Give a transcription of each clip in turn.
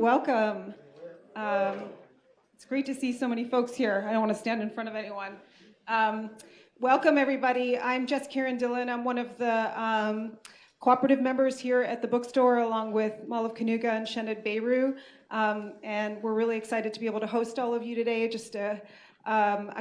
Welcome. It's great to see so many folks here. I don't want to stand in front of anyone. Welcome, everybody. I'm Jess Karen Dillon. I'm one of the cooperative members here at the bookstore, along with Malav Kanuga and Shened Beiru. And we're really excited to be able to host all of you today. Just a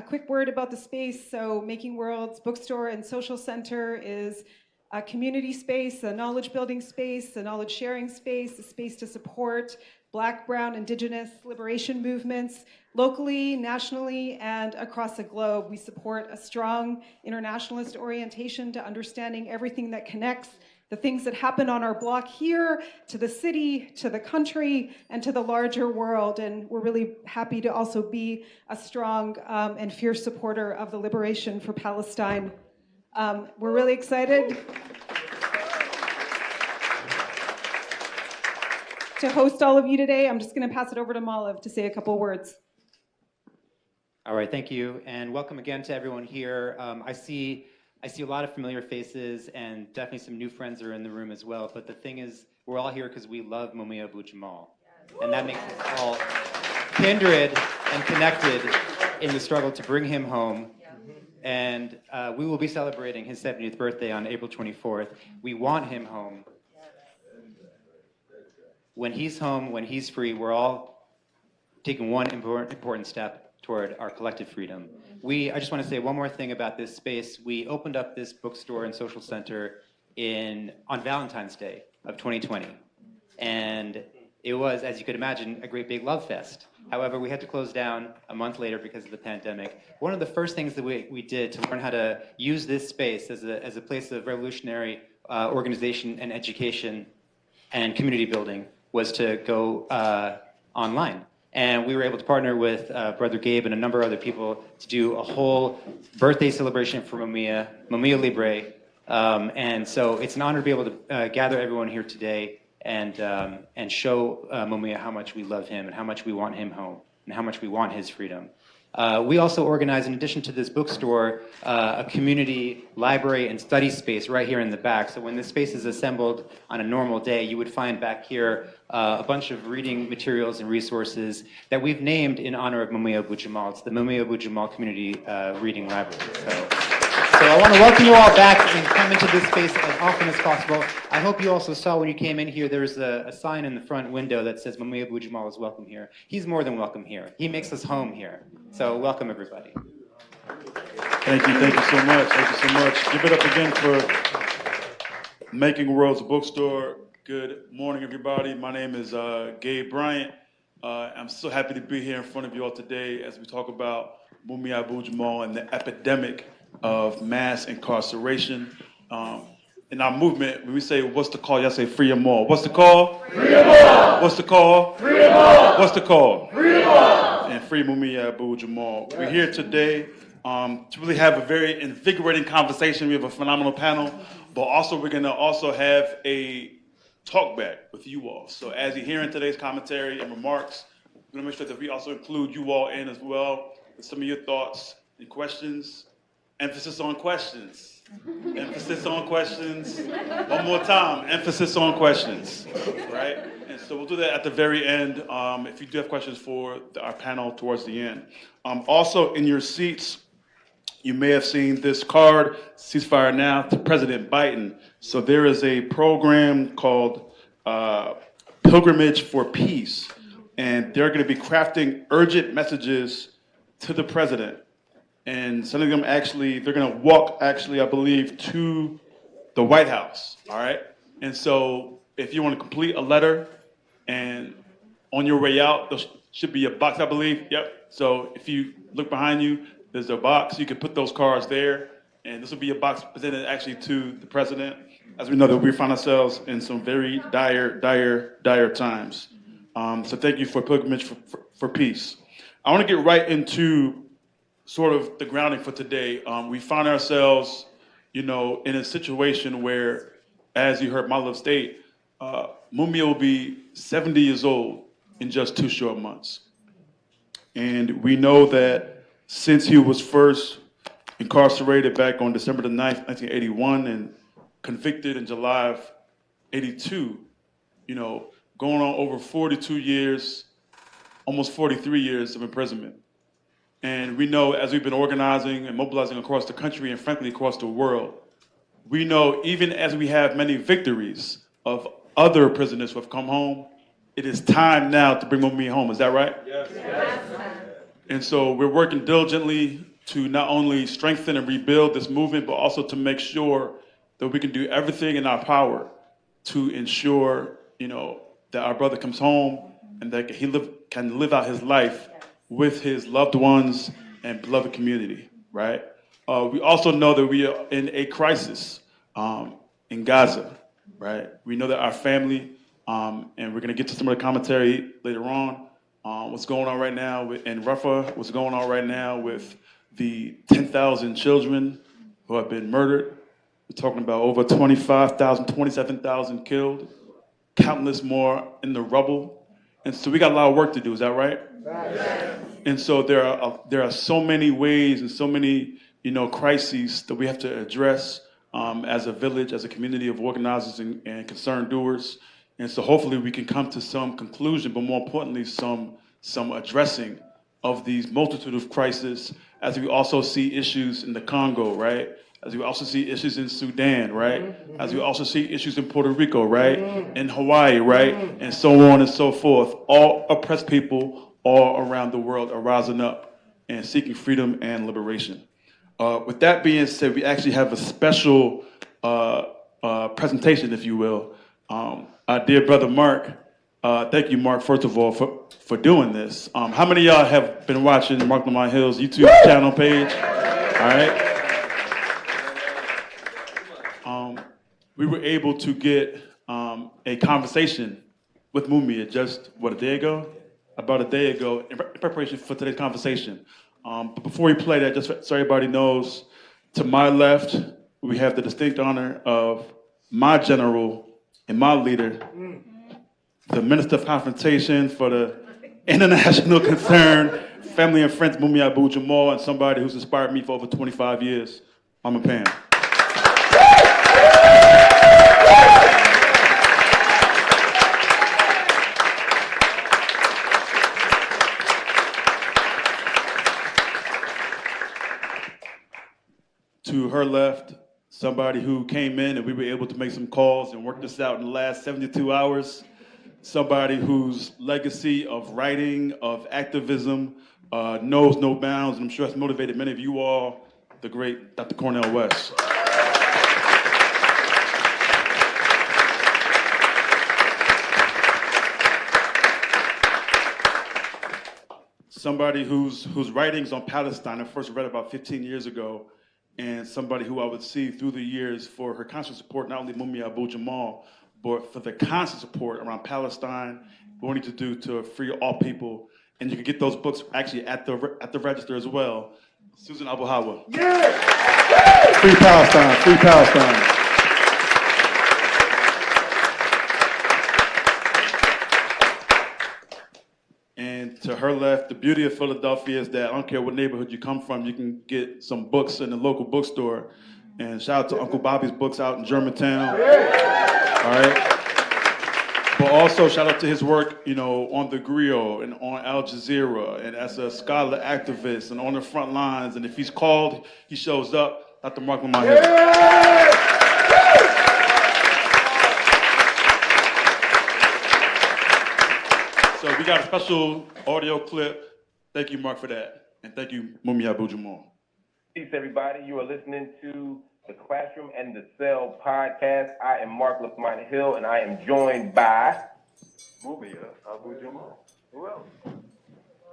quick word about the space. So Making Worlds Bookstore and Social Center is a community space, a knowledge building space, a knowledge sharing space, a space to support Black, Brown, Indigenous liberation movements locally, nationally, and across the globe. We support a strong internationalist orientation to understanding everything that connects the things that happen on our block here to the city, to the country, and to the larger world. And we're really happy to also be a strong and fierce supporter of the liberation for Palestine. We're really excited to host all of you today. I'm just going to pass it over to Malav to say a couple words. All right, thank you, and welcome again to everyone here. I see a lot of familiar faces, and definitely some new friends are in the room as well. But the thing is, we're all here because we love Mumia Abu-Jamal, and that makes us all kindred and connected in the struggle to bring him home. And we will be celebrating his 70th birthday on April 24th. We want him home. When he's home, when he's free, we're all taking one important step toward our collective freedom. I just want to say one more thing about this space. We opened up this bookstore and social center on Valentine's Day of 2020. And it was, as you could imagine, a great big love fest. However, we had to close down a month later because of the pandemic. One of the first things that we did to learn how to use this space as a place of revolutionary organization and education and community building was to go online. And we were able to partner with Brother Gabe and a number of other people to do a whole birthday celebration for Mumia Libre. And so it's an honor to be able to gather everyone here today and show Mumia how much we love him and how much we want him home and how much we want his freedom. We also organize, in addition to this bookstore, a community library and study space right here in the back. So when this space is assembled on a normal day, you would find back here a bunch of reading materials and resources that we've named in honor of Mumia Abu-Jamal. It's the Mumia Abu-Jamal Community Reading Library. So I want to welcome you all back and come into this space as often as possible. I hope you also saw when you came in here, there's a sign in the front window that says Mumia Abu-Jamal is welcome here. He's more than welcome here. He makes us home here. So welcome, everybody. Thank you so much. Thank you so much. Give it up again for Making Worlds Bookstore. Good morning, everybody. My name is Gabe Bryant. I'm so happy to be here in front of you all today as we talk about Mumia Abu-Jamal and the epidemic of mass incarceration. In our movement, when we say, what's the call? Y'all say, free them all. What's the call? Free them all. What's the call? Free them all. What's the call? Free them all. And free Mumia Abu-Jamal. Yes. We're here today to really have a very invigorating conversation. We have a phenomenal panel, but also we're going to also have a talk back with you all. So as you're hearing today's commentary and remarks, we're going to make sure that we also include you all in as well with some of your thoughts and questions. Emphasis on questions. Emphasis on questions. One more time, emphasis on questions, right? And so we'll do that at the very end if you do have questions for our panel towards the end. Also, in your seats, you may have seen this card, Ceasefire Now, to President Biden. So there is a program called Pilgrimage for Peace, and they're going to be crafting urgent messages to the president. And some of them they're going to walk, I believe, to the White House, all right? And so if you want to complete a letter, and on your way out, there should be a box, I believe. Yep. So if you look behind you, there's a box. You can put those cards there, and this will be a box presented actually to the president, as we know that we find ourselves in some very dire times. So thank you for Pilgrimage for Peace. I want to get right into sort of the grounding for today. We find ourselves, in a situation where, as you heard Malav state, Mumia will be 70 years old in just 2 short months. And we know that since he was first incarcerated back on December the 9th, 1981, and convicted in July of 82, going on over 42 years, almost 43 years of imprisonment. And we know as we've been organizing and mobilizing across the country and frankly across the world, we know even as we have many victories of other prisoners who have come home, it is time now to bring Mumia home. Is that right? Yes. And so we're working diligently to not only strengthen and rebuild this movement, but also to make sure that we can do everything in our power to ensure, that our brother comes home and that he can live out his life with his loved ones and beloved community, right? We also know that we are in a crisis in Gaza, right? We know that our family, and we're gonna get to some of the commentary later on, what's going on right now in Rafah, what's going on right now with the 10,000 children who have been murdered. We're talking about over 25,000, 27,000 killed, countless more in the rubble. And so we got a lot of work to do, is that right? Yes. And so there are so many ways and so many, crises that we have to address as a village, as a community of organizers and concerned doers. And so hopefully we can come to some conclusion, but more importantly, some addressing of these multitude of crises, as we also see issues in the Congo, right? As we also see issues in Sudan, right? As we also see issues in Puerto Rico, right? In Hawaii, right? And so on and so forth. All oppressed people all around the world are rising up and seeking freedom and liberation. With that being said, we actually have a special presentation, if you will. Our dear brother Marc, thank you, Marc, first of all, for doing this. How many of y'all have been watching Marc Lamont Hill's YouTube channel page? All right. We were able to get a conversation with Mumia just, about a day ago, in preparation for today's conversation. But before we play that, just so everybody knows, to my left, we have the distinct honor of my general and my leader, the Minister of Confrontation for the International Concern, Family and Friends, Mumia Abu-Jamal, and somebody who's inspired me for over 25 years, Mama Pam. To her left, somebody who came in and we were able to make some calls and work this out in the last 72 hours. Somebody whose legacy of writing, of activism, knows no bounds, and I'm sure has motivated many of you all, the great Dr. Cornel West. Somebody whose writings on Palestine I first read about 15 years ago, and somebody who I would see through the years for her constant support, not only Mumia Abu-Jamal, but for the constant support around Palestine, what we need to do to free all people. And you can get those books actually at the register as well. Susan Abulhawa. Yeah! Free Palestine, free Palestine. And to her left, the beauty of Philadelphia is that I don't care what neighborhood you come from, you can get some books in the local bookstore. And shout out to Uncle Bobby's books out in Germantown. All right. But also shout out to his work, on the griot and on Al Jazeera and as a scholar activist and on the front lines. And if he's called, he shows up. Dr. Marc Lamont Hill. So we got a special audio clip. Thank you, Marc, for that. And thank you, Mumia Abu-Jamal. Peace, everybody. You are listening to the Classroom and the Cell podcast. I am Marc Lamont Hill, and I am joined by Mumia Abu-Jamal. Who else?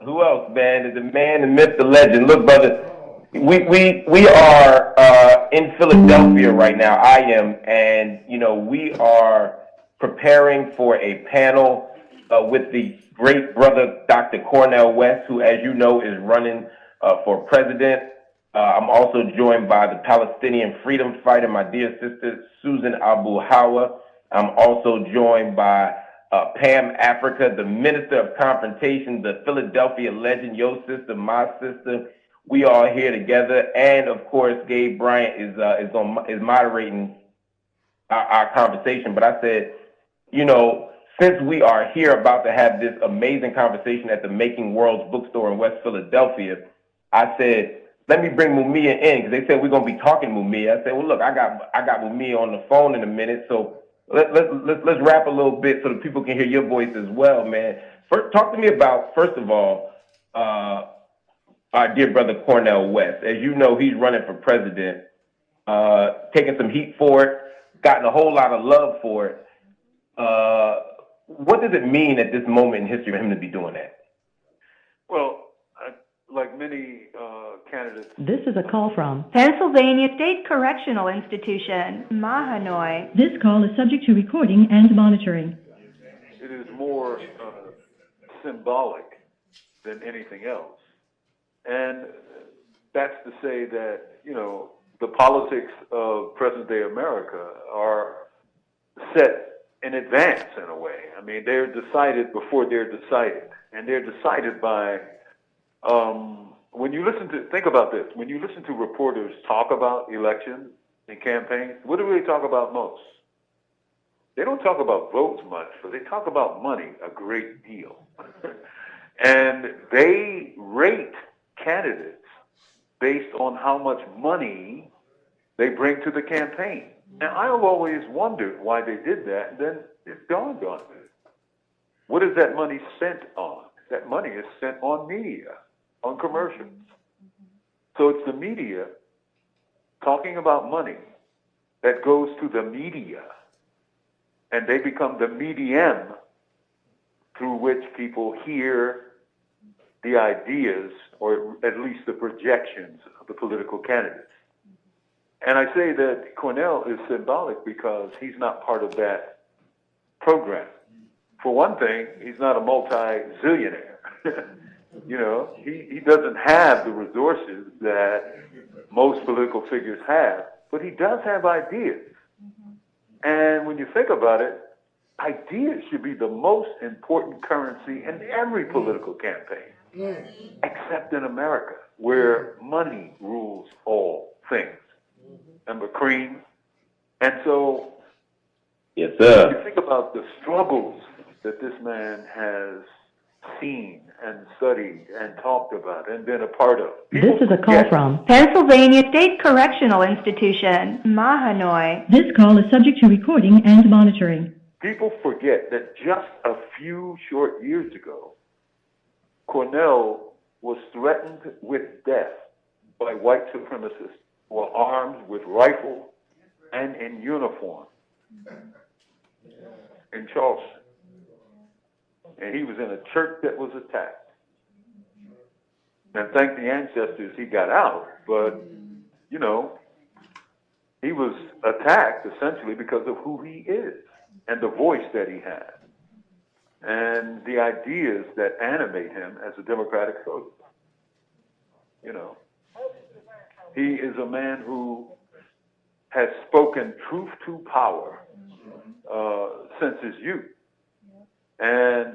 Who else, man? The man, the myth, the legend. Look, brother, we are in Philadelphia right now. I am, and we are preparing for a panel with the great brother, Dr. Cornel West, who, as you know, is running for president. I'm also joined by the Palestinian freedom fighter, my dear sister, Susan Abulhawa. I'm also joined by Pam Africa, the Minister of Confrontation, the Philadelphia legend, your sister, my sister. We all here together. And, of course, Gabe Bryant is moderating our conversation. But I said, since we are here about to have this amazing conversation at the Making Worlds bookstore in West Philadelphia, I said, let me bring Mumia in, because they said we're going to be talking Mumia. I said, well, look, I got Mumia on the phone in a minute, so let's rap a little bit so that people can hear your voice as well, man. First, talk to me about, first of all, our dear brother Cornel West. As you know, he's running for president, taking some heat for it, gotten a whole lot of love for it. What does it mean at this moment in history for him to be doing that? Well, like many candidates. This is a call from Pennsylvania State Correctional Institution, Mahanoy. This call is subject to recording and monitoring. It is more symbolic than anything else. And that's to say that, you know, the politics of present-day America are set in advance in a way. I mean, they're decided before they're decided. And they're decided by, think about this, when you listen to reporters talk about elections and campaigns, what do they talk about most? They don't talk about votes much, but they talk about money a great deal. And they rate candidates based on how much money they bring to the campaign. And I've always wondered why they did that, and then it dawned on me. What is that money spent on? That money is spent on media, on commercials. So it's the media talking about money that goes to the media, and they become the medium through which people hear the ideas, or at least the projections of the political candidates. And I say that Cornel is symbolic because he's not part of that program. For one thing, he's not a multi-zillionaire. You know, he doesn't have the resources that most political figures have, but he does have ideas. And when you think about it, ideas should be the most important currency in every political campaign, except in America, where money rules all things. Number cream. And so, yes, sir. When you think about the struggles that this man has seen and studied and talked about and been a part of. This is a call from Pennsylvania State Correctional Institution, Mahanoy. This call is subject to recording and monitoring. People forget that just a few short years ago, Cornel was threatened with death by white supremacists who were armed with rifles and in uniform in Charleston. And he was in a church that was attacked. And thank the ancestors he got out, but, you know, he was attacked essentially because of who he is and the voice that he has and the ideas that animate him as a democratic soldier. You know, he is a man who has spoken truth to power since his youth, and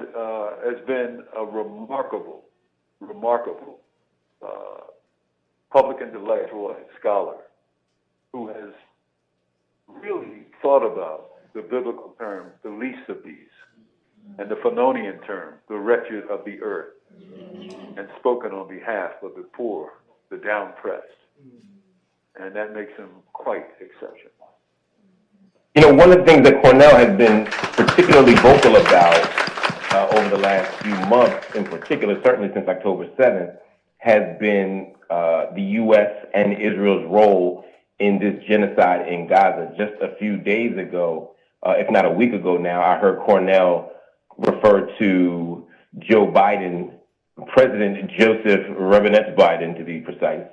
has been a remarkable public intellectual and scholar who has really thought about the biblical term, the least of these, and the Phanonian term, the wretched of the earth, and spoken on behalf of the poor, the down-pressed. And that makes him quite exceptional. You know, one of the things that Cornel has been particularly vocal about over the last few months, in particular, certainly since October 7th, has been the U.S. and Israel's role in this genocide in Gaza. Just a few days ago, if not a week ago now, I heard Cornel refer to Joe Biden, President Joseph Robinette Biden, to be precise,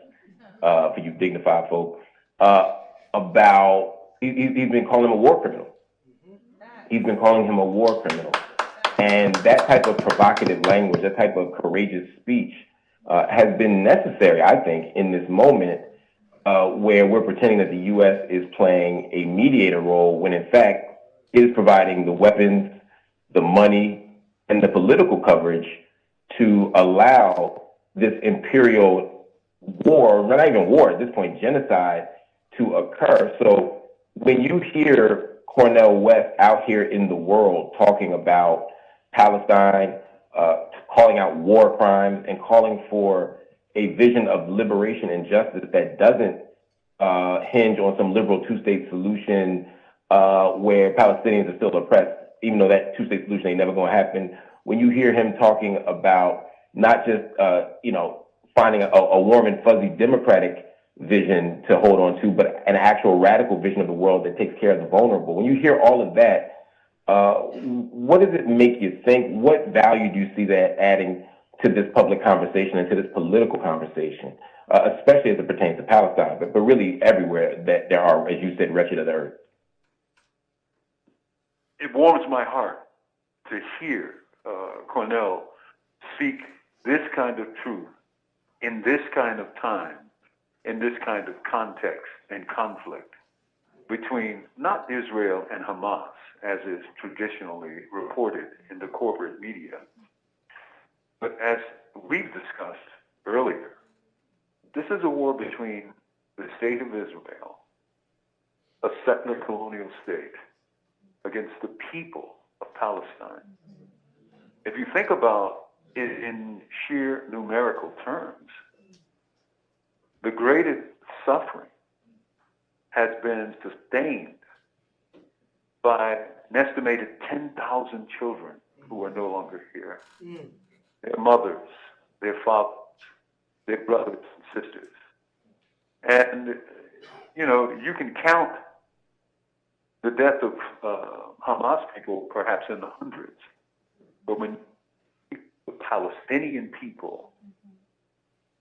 for you dignified folk, about he's been calling him a war criminal. He's been calling him a war criminal. And that type of provocative language, that type of courageous speech has been necessary, I think, in this moment where we're pretending that the U.S. is playing a mediator role when, in fact, it is providing the weapons, the money, and the political coverage to allow this imperial war, not even war at this point, genocide, to occur. So when you hear Cornel West out here in the world talking about Palestine, calling out war crimes, and calling for a vision of liberation and justice that doesn't hinge on some liberal two-state solution where Palestinians are still oppressed, even though that two-state solution ain't never going to happen. When you hear him talking about not just, finding a warm and fuzzy democratic vision to hold on to, but an actual radical vision of the world that takes care of the vulnerable. When you hear all of that, what does it make you think? What value do you see that adding to this public conversation and to this political conversation, especially as it pertains to Palestine, but really everywhere that there are, as you said, wretched of the earth? It warms my heart to hear Cornel seek this kind of truth in this kind of time, in this kind of context and conflict between not Israel and Hamas, as is traditionally reported in the corporate media, but as we've discussed earlier, this is a war between the state of Israel, a settler colonial state, against the people of Palestine. If you think about it in sheer numerical terms, the greatest suffering has been sustained by an estimated 10,000 children who are no longer here. Their mothers, their fathers, their brothers and sisters. And, you can count the death of Hamas people perhaps in the hundreds. But when the Palestinian people,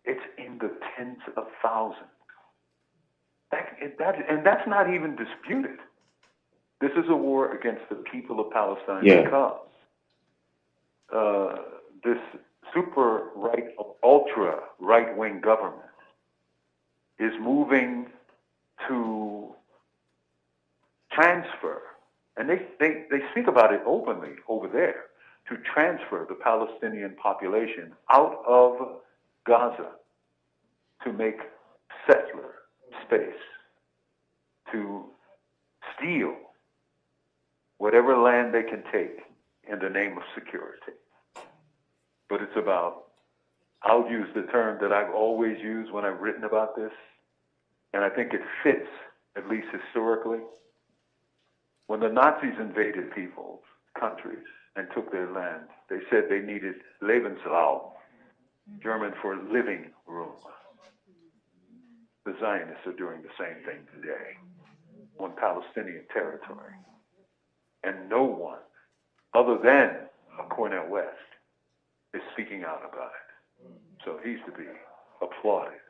it's in the tens of thousands. And that's not even disputed. This is a war against the people of Palestine because this super right, ultra right-wing government is moving to transfer, and they speak about it openly over there, to transfer the Palestinian population out of Gaza to make settler space, to steal whatever land they can take in the name of security. But it's about, I'll use the term that I've always used when I've written about this, and I think it fits, at least historically. When the Nazis invaded people's countries and took their land, they said they needed Lebensraum, German for living room. The Zionists are doing the same thing today on Palestinian territory. And no one, other than Cornel West, is speaking out about it. So he's to be applauded.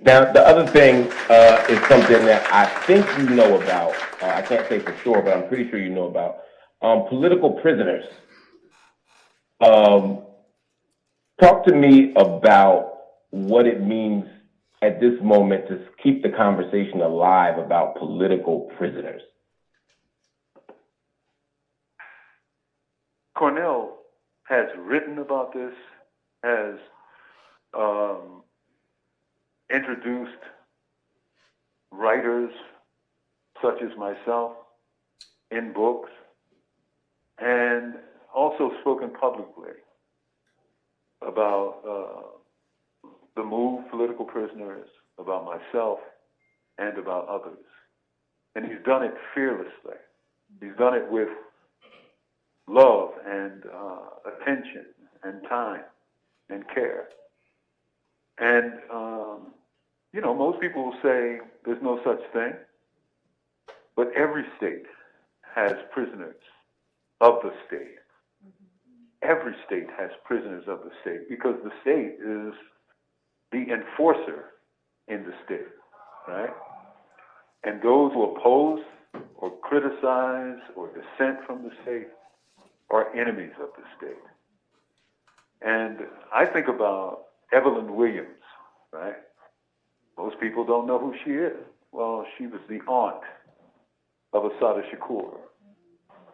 Now, the other thing is something that I think you know about. I can't say for sure, but I'm pretty sure you know about. Political prisoners. Talk to me about what it means at this moment to keep the conversation alive about political prisoners. Cornel has written about this, has introduced writers such as myself in books, and also spoken publicly about the move, political prisoners, about myself, and about others. And he's done it fearlessly. He's done it with love and attention and time and care. And, most people will say there's no such thing, but every state has prisoners of the state. Every state has prisoners of the state because the state is the enforcer in the state, right? And those who oppose or criticize or dissent from the state are enemies of the state. And I think about Evelyn Williams, right? Most people don't know who she is. Well, she was the aunt of Assata Shakur.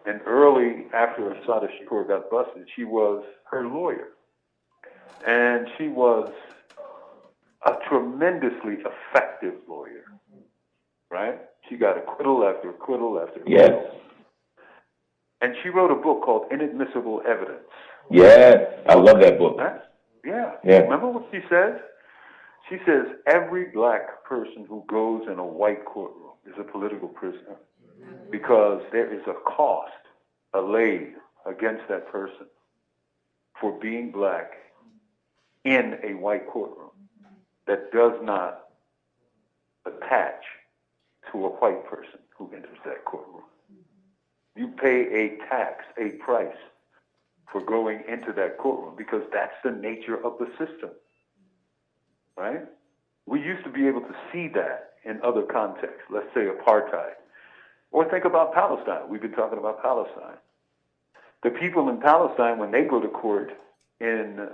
And early after Assata Shakur got busted, she was her lawyer. And she was a tremendously effective lawyer, right? She got acquittal after acquittal after acquittal. Yes. And she wrote a book called Inadmissible Evidence. Yes. I love that book. Right? Yeah. Yeah. Remember what she says? She says every black person who goes in a white courtroom is a political prisoner because there is a cost laid against that person for being black in a white courtroom that does not attach to a white person who enters that courtroom. You pay a tax, a price for going into that courtroom because that's the nature of the system, right? We used to be able to see that in other contexts, let's say apartheid, or think about Palestine. We've been talking about Palestine. The people in Palestine, when they go to court in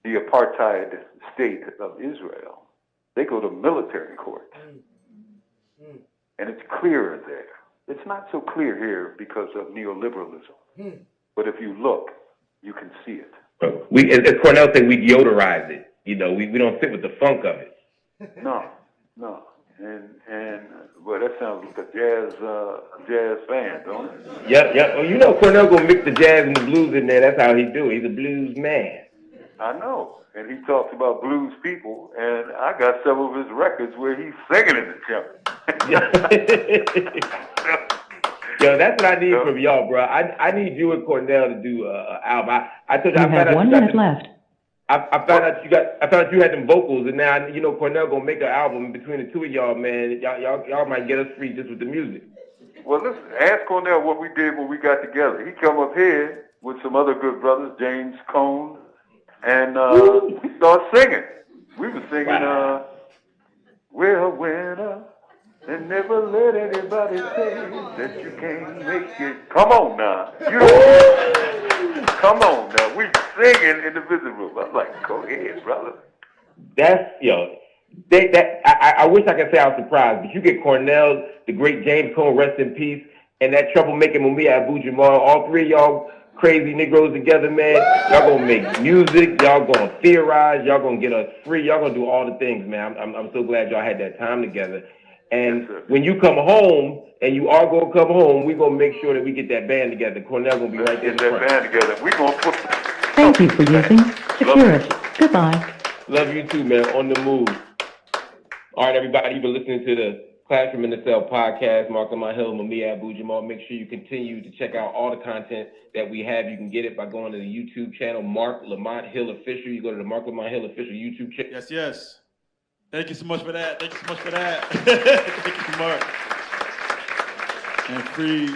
the apartheid state of Israel, they go to military courts. And it's clearer there. It's not so clear here because of neoliberalism. But if you look, you can see it. We, as Cornel said, we deodorize it. You know, we don't sit with the funk of it. No. And well, that sounds like a jazz fan, don't it? Yep. Well, you know, Cornel gonna mix the jazz and the blues in there. That's how he do it. He's a blues man. I know. And he talks about blues people, and I got several of his records where he's singing in the jump. Yo, that's what I need from y'all, bro. I need you and Cornel to do an album. I told you, You have 1 minute left. I found out you had them vocals, and now you know Cornel gonna make an album between the two of y'all, man. Y'all might get us free just with the music. Well, listen, ask Cornel what we did when we got together. He come up here with some other good brothers, James Cone, and we started singing. We were singing, we're a winner, and never let anybody say that you can't make it. Come on now. You don't come on now. We singing in the visiting room. I'm like, go ahead, brother. That's I wish I could say I was surprised, but you get Cornel, the great James Cone, rest in peace, and that troublemaker Mumia Abu-Jamal, all three of y'all crazy Negroes together, man. Y'all gonna make music, y'all gonna theorize, y'all gonna get us free, y'all gonna do all the things, man. I'm so glad y'all had that time together. And yes, when you come home, and you are gonna come home, we gonna make sure that we get that band together. Cornel gonna be right there. Get that band together. We gonna put. Thank you for using security. Goodbye. Love you too, man. On the move. All right, everybody, you've been listening to the Classroom in the Cell podcast. Marc Lamont Hill, Mumia Abu-Jamal. Make sure you continue to check out all the content that we have. You can get it by going to the YouTube channel, Marc Lamont Hill Official. You go to the Marc Lamont Hill Official YouTube channel. Yes. Thank you so much for that. Thank you so much. And free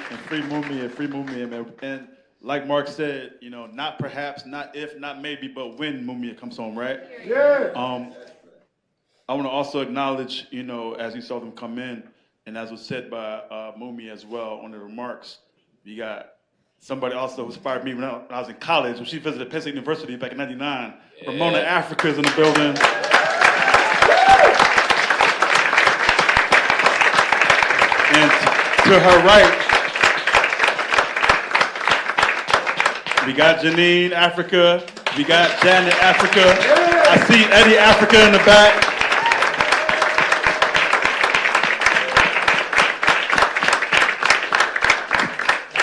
Mumia, man. And like Mark said, you know, not perhaps, not if, not maybe, but when Mumia comes home, right? Yeah. I want to also acknowledge, you know, as you saw them come in, and as was said by Mumia as well on the remarks, we got somebody also who inspired me when I was in college, when she visited Penn State University back in '99. Yeah. Mumia Africa is in the building. And to her right, we got Janine Africa, we got Janet Africa. I see Eddie Africa in the back.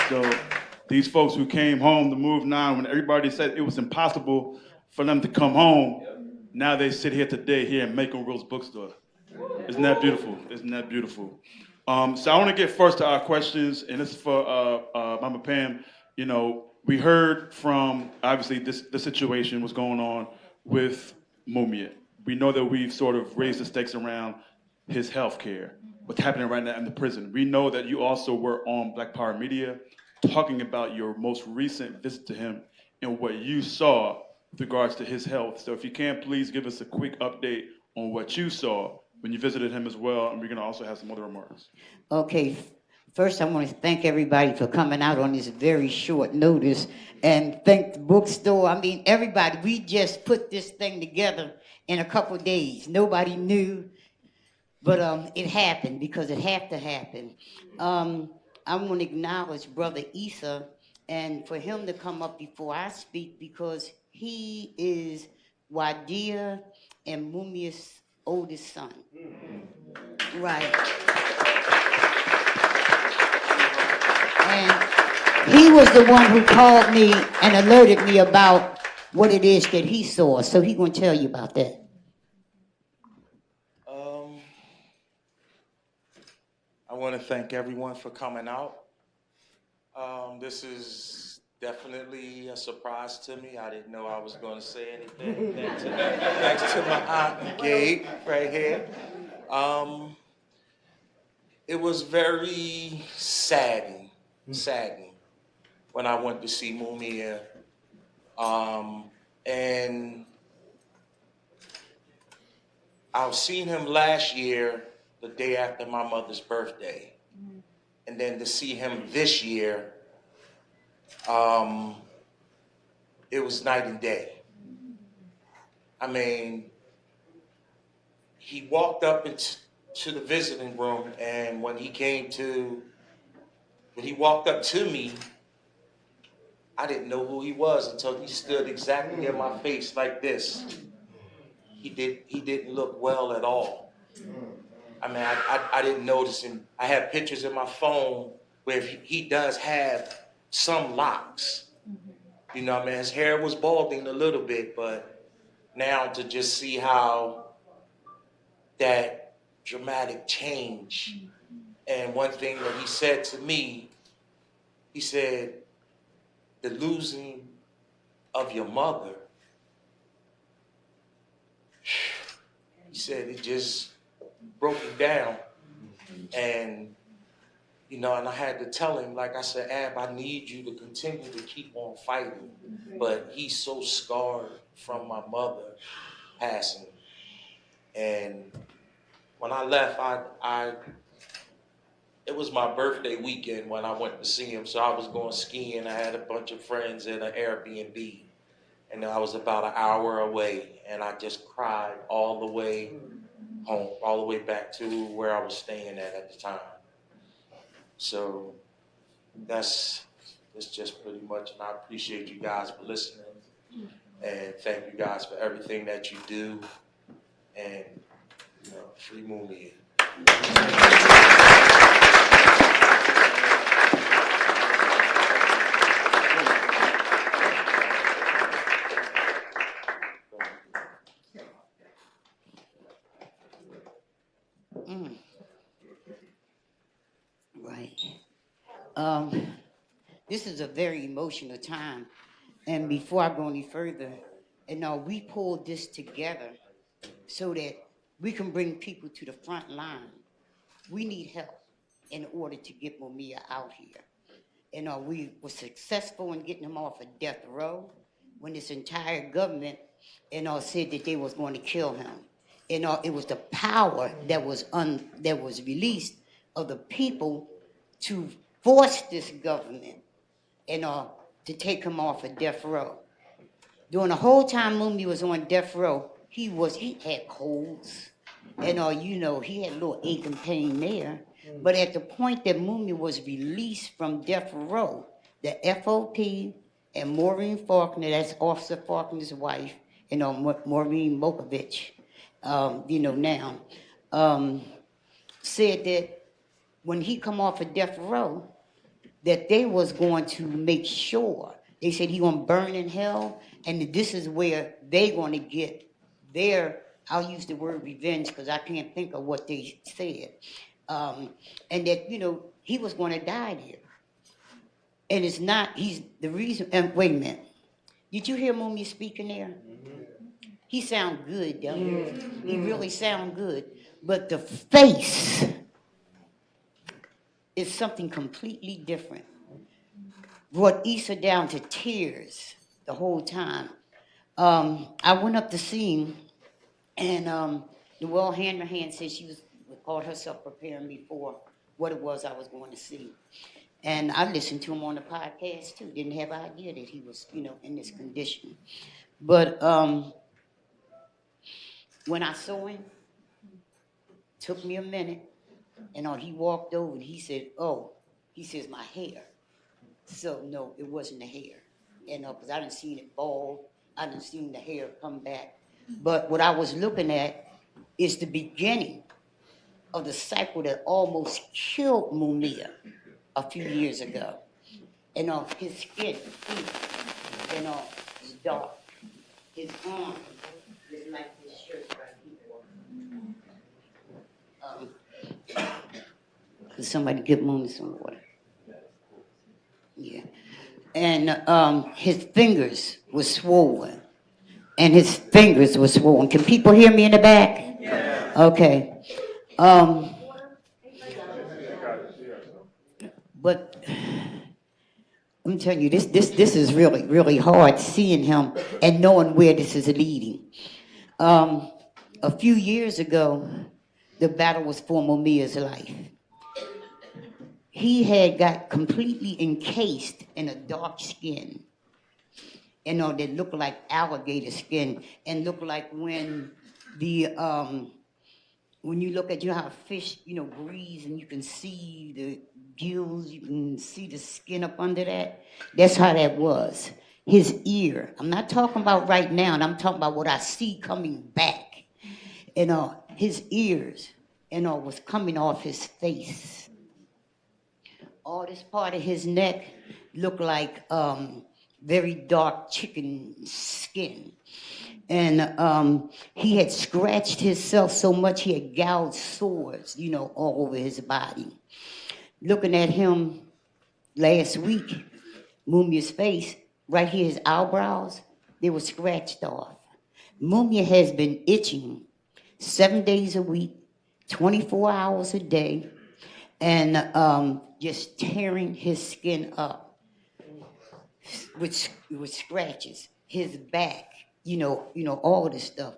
So these folks who came home to Move 9 when everybody said it was impossible for them to come home, now they sit here today here in Macon Rose Bookstore. Isn't that beautiful? Isn't that beautiful? So I want to get first to our questions, and this is for Mama Pam. You know, we heard from, obviously, the situation was going on with Mumia. We know that we've sort of raised the stakes around his health care, what's happening right now in the prison. We know that you also were on Black Power Media talking about your most recent visit to him and what you saw with regards to his health. So if you can, please give us a quick update on what you saw when you visited him as well, and we're going to also have some other remarks. Okay, first I want to thank everybody for coming out on this very short notice, and thank the bookstore. I mean, everybody, we just put this thing together in a couple of days. Nobody knew, but it happened because it had to happen. I want to acknowledge Brother Issa, and for him to come up before I speak, because he is Wadia and Mumia's oldest son. Right. And he was the one who called me and alerted me about what it is that he saw. So he's going to tell you about that. I want to thank everyone for coming out. This is definitely a surprise to me. I didn't know I was going to say anything. Thanks to my aunt Gabe right here. It was very saddening when I went to see Mumia. And I've seen him last year, the day after my mother's birthday. And then to see him this year, it was night and day. I mean, he walked up into the visiting room, and when he walked up to me, I didn't know who he was until he stood exactly in my face like this. He didn't look well at all. I mean, I didn't notice him. I have pictures in my phone where he does have some locks. You know, I mean, his hair was balding a little bit, but now to just see how that dramatic change. And one thing that he said to me, he said, the losing of your mother, he said it just broke him down. And, you know, and I had to tell him, like I said, Ab, I need you to continue to keep on fighting. But he's so scarred from my mother passing. And when I left, it was my birthday weekend when I went to see him. So I was going skiing. I had a bunch of friends in an Airbnb. And I was about an hour away. And I just cried all the way home, all the way back to where I was staying at the time. So that's just pretty much. And I appreciate you guys for listening. And thank you guys for everything that you do. And, you know, free Mumia. Right. This is a very emotional time. And before I go any further, we pulled this together so that we can bring people to the front line. We need help in order to get Mumia out here. We were successful in getting him off of death row when this entire government, said that they was going to kill him. It was the power that was released of the people to force this government, to take him off of death row. During the whole time Mumia was on death row, he had colds, he had a little ache and pain there. But at the point that Mumia was released from death row, the FOP and Maureen Faulkner, that's Officer Faulkner's wife, Maureen Mokovich, said that when he come off of death row, that they was going to make sure, they said he gonna burn in hell, and that this is where they gonna get their, I'll use the word revenge because I can't think of what they said. And that, he was gonna die there. And it's not, he's the reason, and wait a minute. Did you hear Mumia speaking there? Mm-hmm. He sound good, don't he? Mm-hmm. He really sound good. But the face is something completely different. Brought Issa down to tears the whole time. I went up to see him, and Noelle Hanrahan said she was called herself preparing me for what it was I was going to see. And I listened to him on the podcast too. Didn't have an idea that he was, in this condition. But when I saw him, took me a minute, and he walked over and he said, he says, my hair. So no, it wasn't the hair. Because I didn't see it bald. I didn't see the hair come back. But what I was looking at is the beginning of the cycle that almost killed Mumia a few years ago. And his skin, is dark. His arm is like this shirt right here. Could somebody give Mumia some water? Yeah. And his fingers were swollen. And his fingers were swollen. Can people hear me in the back? Yeah. Okay. But I'm telling you, this is really, really hard seeing him and knowing where this is leading. A few years ago, the battle was for Mumia's life. He had got completely encased in a dark skin, that looked like alligator skin, and looked like when you look at, how fish, breathe, and you can see the gills, you can see the skin up under that. That's how that was. His ear, I'm not talking about right now, and I'm talking about what I see coming back. His ears, was coming off his face. All this part of his neck looked like very dark chicken skin. And he had scratched himself so much he had gouged sores, all over his body. Looking at him last week, Mumia's face, right here, his eyebrows, they were scratched off. Mumia has been itching 7 days a week, 24 hours a day, and just tearing his skin up with scratches, his back, all of this stuff.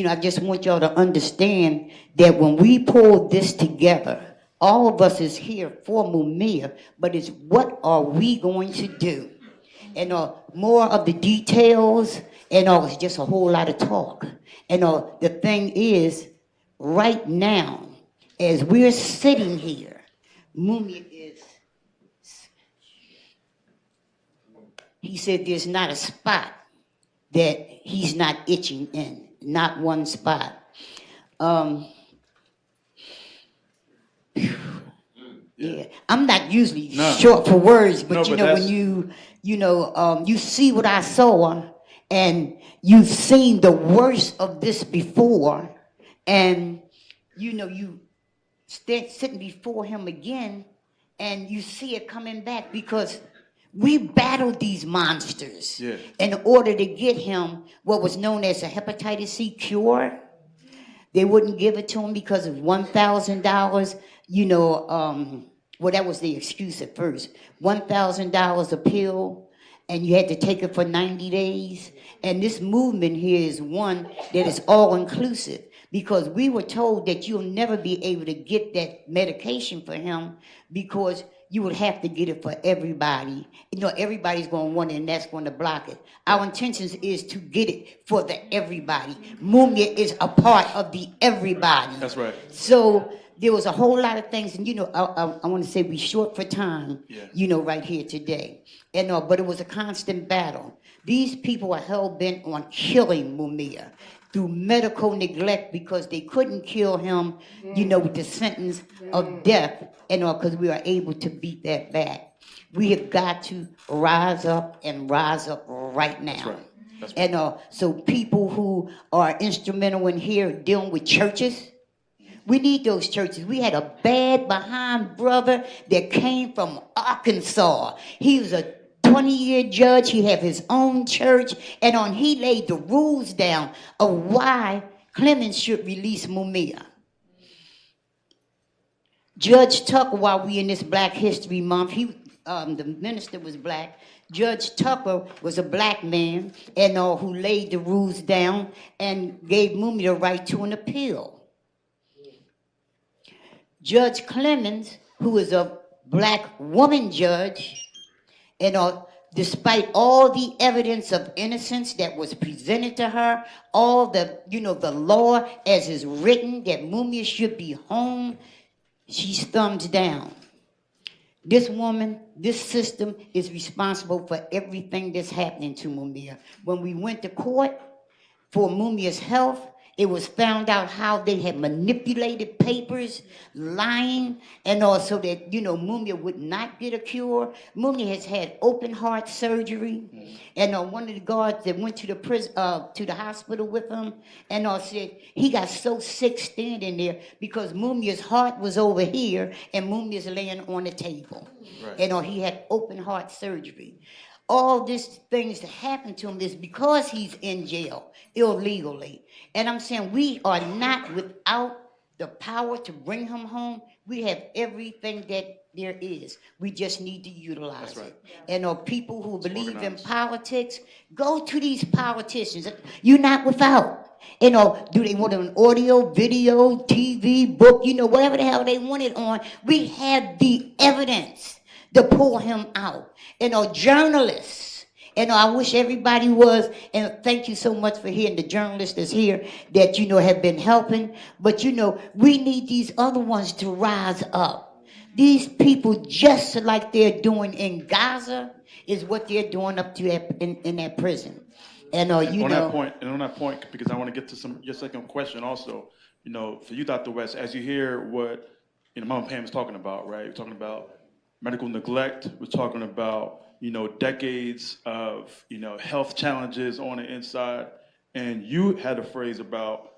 I just want y'all to understand that when we pull this together, all of us is here for Mumia, but it's what are we going to do? And more of the details, it's just a whole lot of talk. And the thing is, right now, as we're sitting here, Mumia is, he said there's not a spot that he's not itching in, not one spot. Yeah, I'm not usually short for words, but when you see what I saw, and you've seen the worst of this before, and you sitting before him again, and you see it coming back because we battled these monsters in order to get him what was known as a hepatitis C cure. They wouldn't give it to him because of $1,000, well, that was the excuse at first. $1,000 a pill, and you had to take it for 90 days. And this movement here is one that is all-inclusive, because we were told that you'll never be able to get that medication for him because you would have to get it for everybody. Everybody's going to want it, and that's going to block it. Our intentions is to get it for the everybody. Mumia is a part of the everybody. That's right. So there was a whole lot of things, and I want to say we short for time, right here today. And but it was a constant battle. These people are hell-bent on killing Mumia through medical neglect because they couldn't kill him, with the sentence of death, because we are able to beat that back. We have got to rise up right now. That's right. That's right. And so people who are instrumental in here dealing with churches, we need those churches. We had a bad behind brother that came from Arkansas. He was a 20-year judge. He had his own church, and he laid the rules down of why Clemens should release Mumia. Judge Tucker, while we in this Black History Month, the minister was black. Judge Tucker was a black man, and who laid the rules down and gave Mumia the right to an appeal. Judge Clemens, who is a black woman judge, and despite all the evidence of innocence that was presented to her, all the law as is written that Mumia should be home, she's thumbs down. This woman, this system is responsible for everything that's happening to Mumia. When we went to court for Mumia's health, It was found out how they had manipulated papers, lying, and also that, Mumia would not get a cure. Mumia has had open heart surgery. And one of the guards that went to the prison, to the hospital with him, and said he got so sick standing there because Mumia's heart was over here and Mumia's laying on the table. Right. And he had open heart surgery. All these things that happened to him is because he's in jail illegally. And I'm saying we are not without the power to bring him home. We have everything that there is. We just need to utilize it. And people who believe in politics, go to these politicians. You're not without. Do they want an audio, video, TV, book, whatever the hell they want it on? We have the evidence to pull him out. Journalists, I wish everybody was, and thank you so much for hearing the journalists that's here that, have been helping. But, we need these other ones to rise up. These people, just like they're doing in Gaza, is what they're doing up to in that prison. And on that point, because I want to get to your second question also, for you, Dr. West, as you hear what, Mama Pam is talking about, right? We're talking about medical neglect. We're talking about, decades of, health challenges on the inside. And you had a phrase about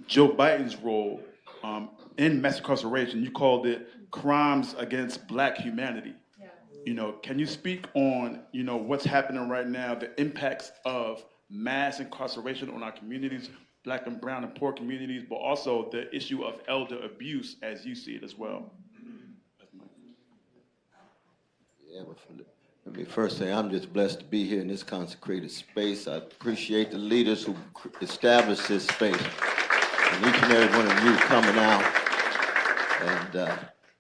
Joe Biden's role in mass incarceration. You called it crimes against Black humanity. Yeah. Can you speak on, what's happening right now, the impacts of mass incarceration on our communities, Black and brown and poor communities, but also the issue of elder abuse as you see it as well? Yeah, let me first say I'm just blessed to be here in this consecrated space. I appreciate the leaders who established this space, and each and every one of you coming out. And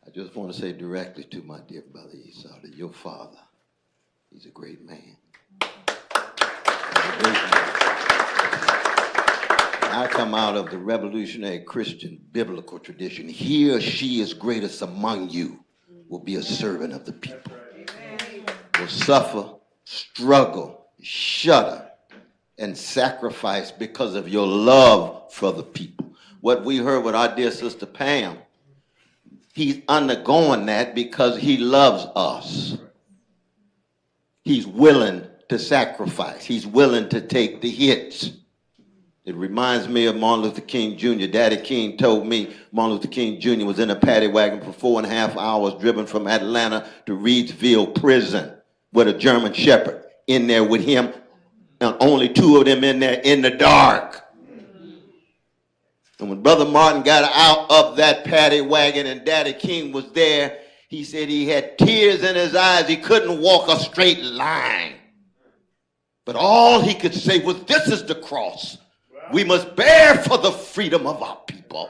I just want to say directly to my dear brother Esau that your father, he's a great man. I come out of the revolutionary Christian biblical tradition. He or she is greatest among you will be a servant of the people. Will suffer, struggle, shudder, and sacrifice because of your love for the people. What we heard with our dear sister Pam, he's undergoing that because he loves us. He's willing to sacrifice. He's willing to take the hits. It reminds me of Martin Luther King Jr. Daddy King told me Martin Luther King Jr. was in a paddy wagon for 4.5 hours driven from Atlanta to Reedsville prison with a German Shepherd in there with him, and only 2 of them in there in the dark. And when Brother Martin got out of that paddy wagon and Daddy King was there, he said he had tears in his eyes. He couldn't walk a straight line. But all he could say was, this is the cross we must bear for the freedom of our people.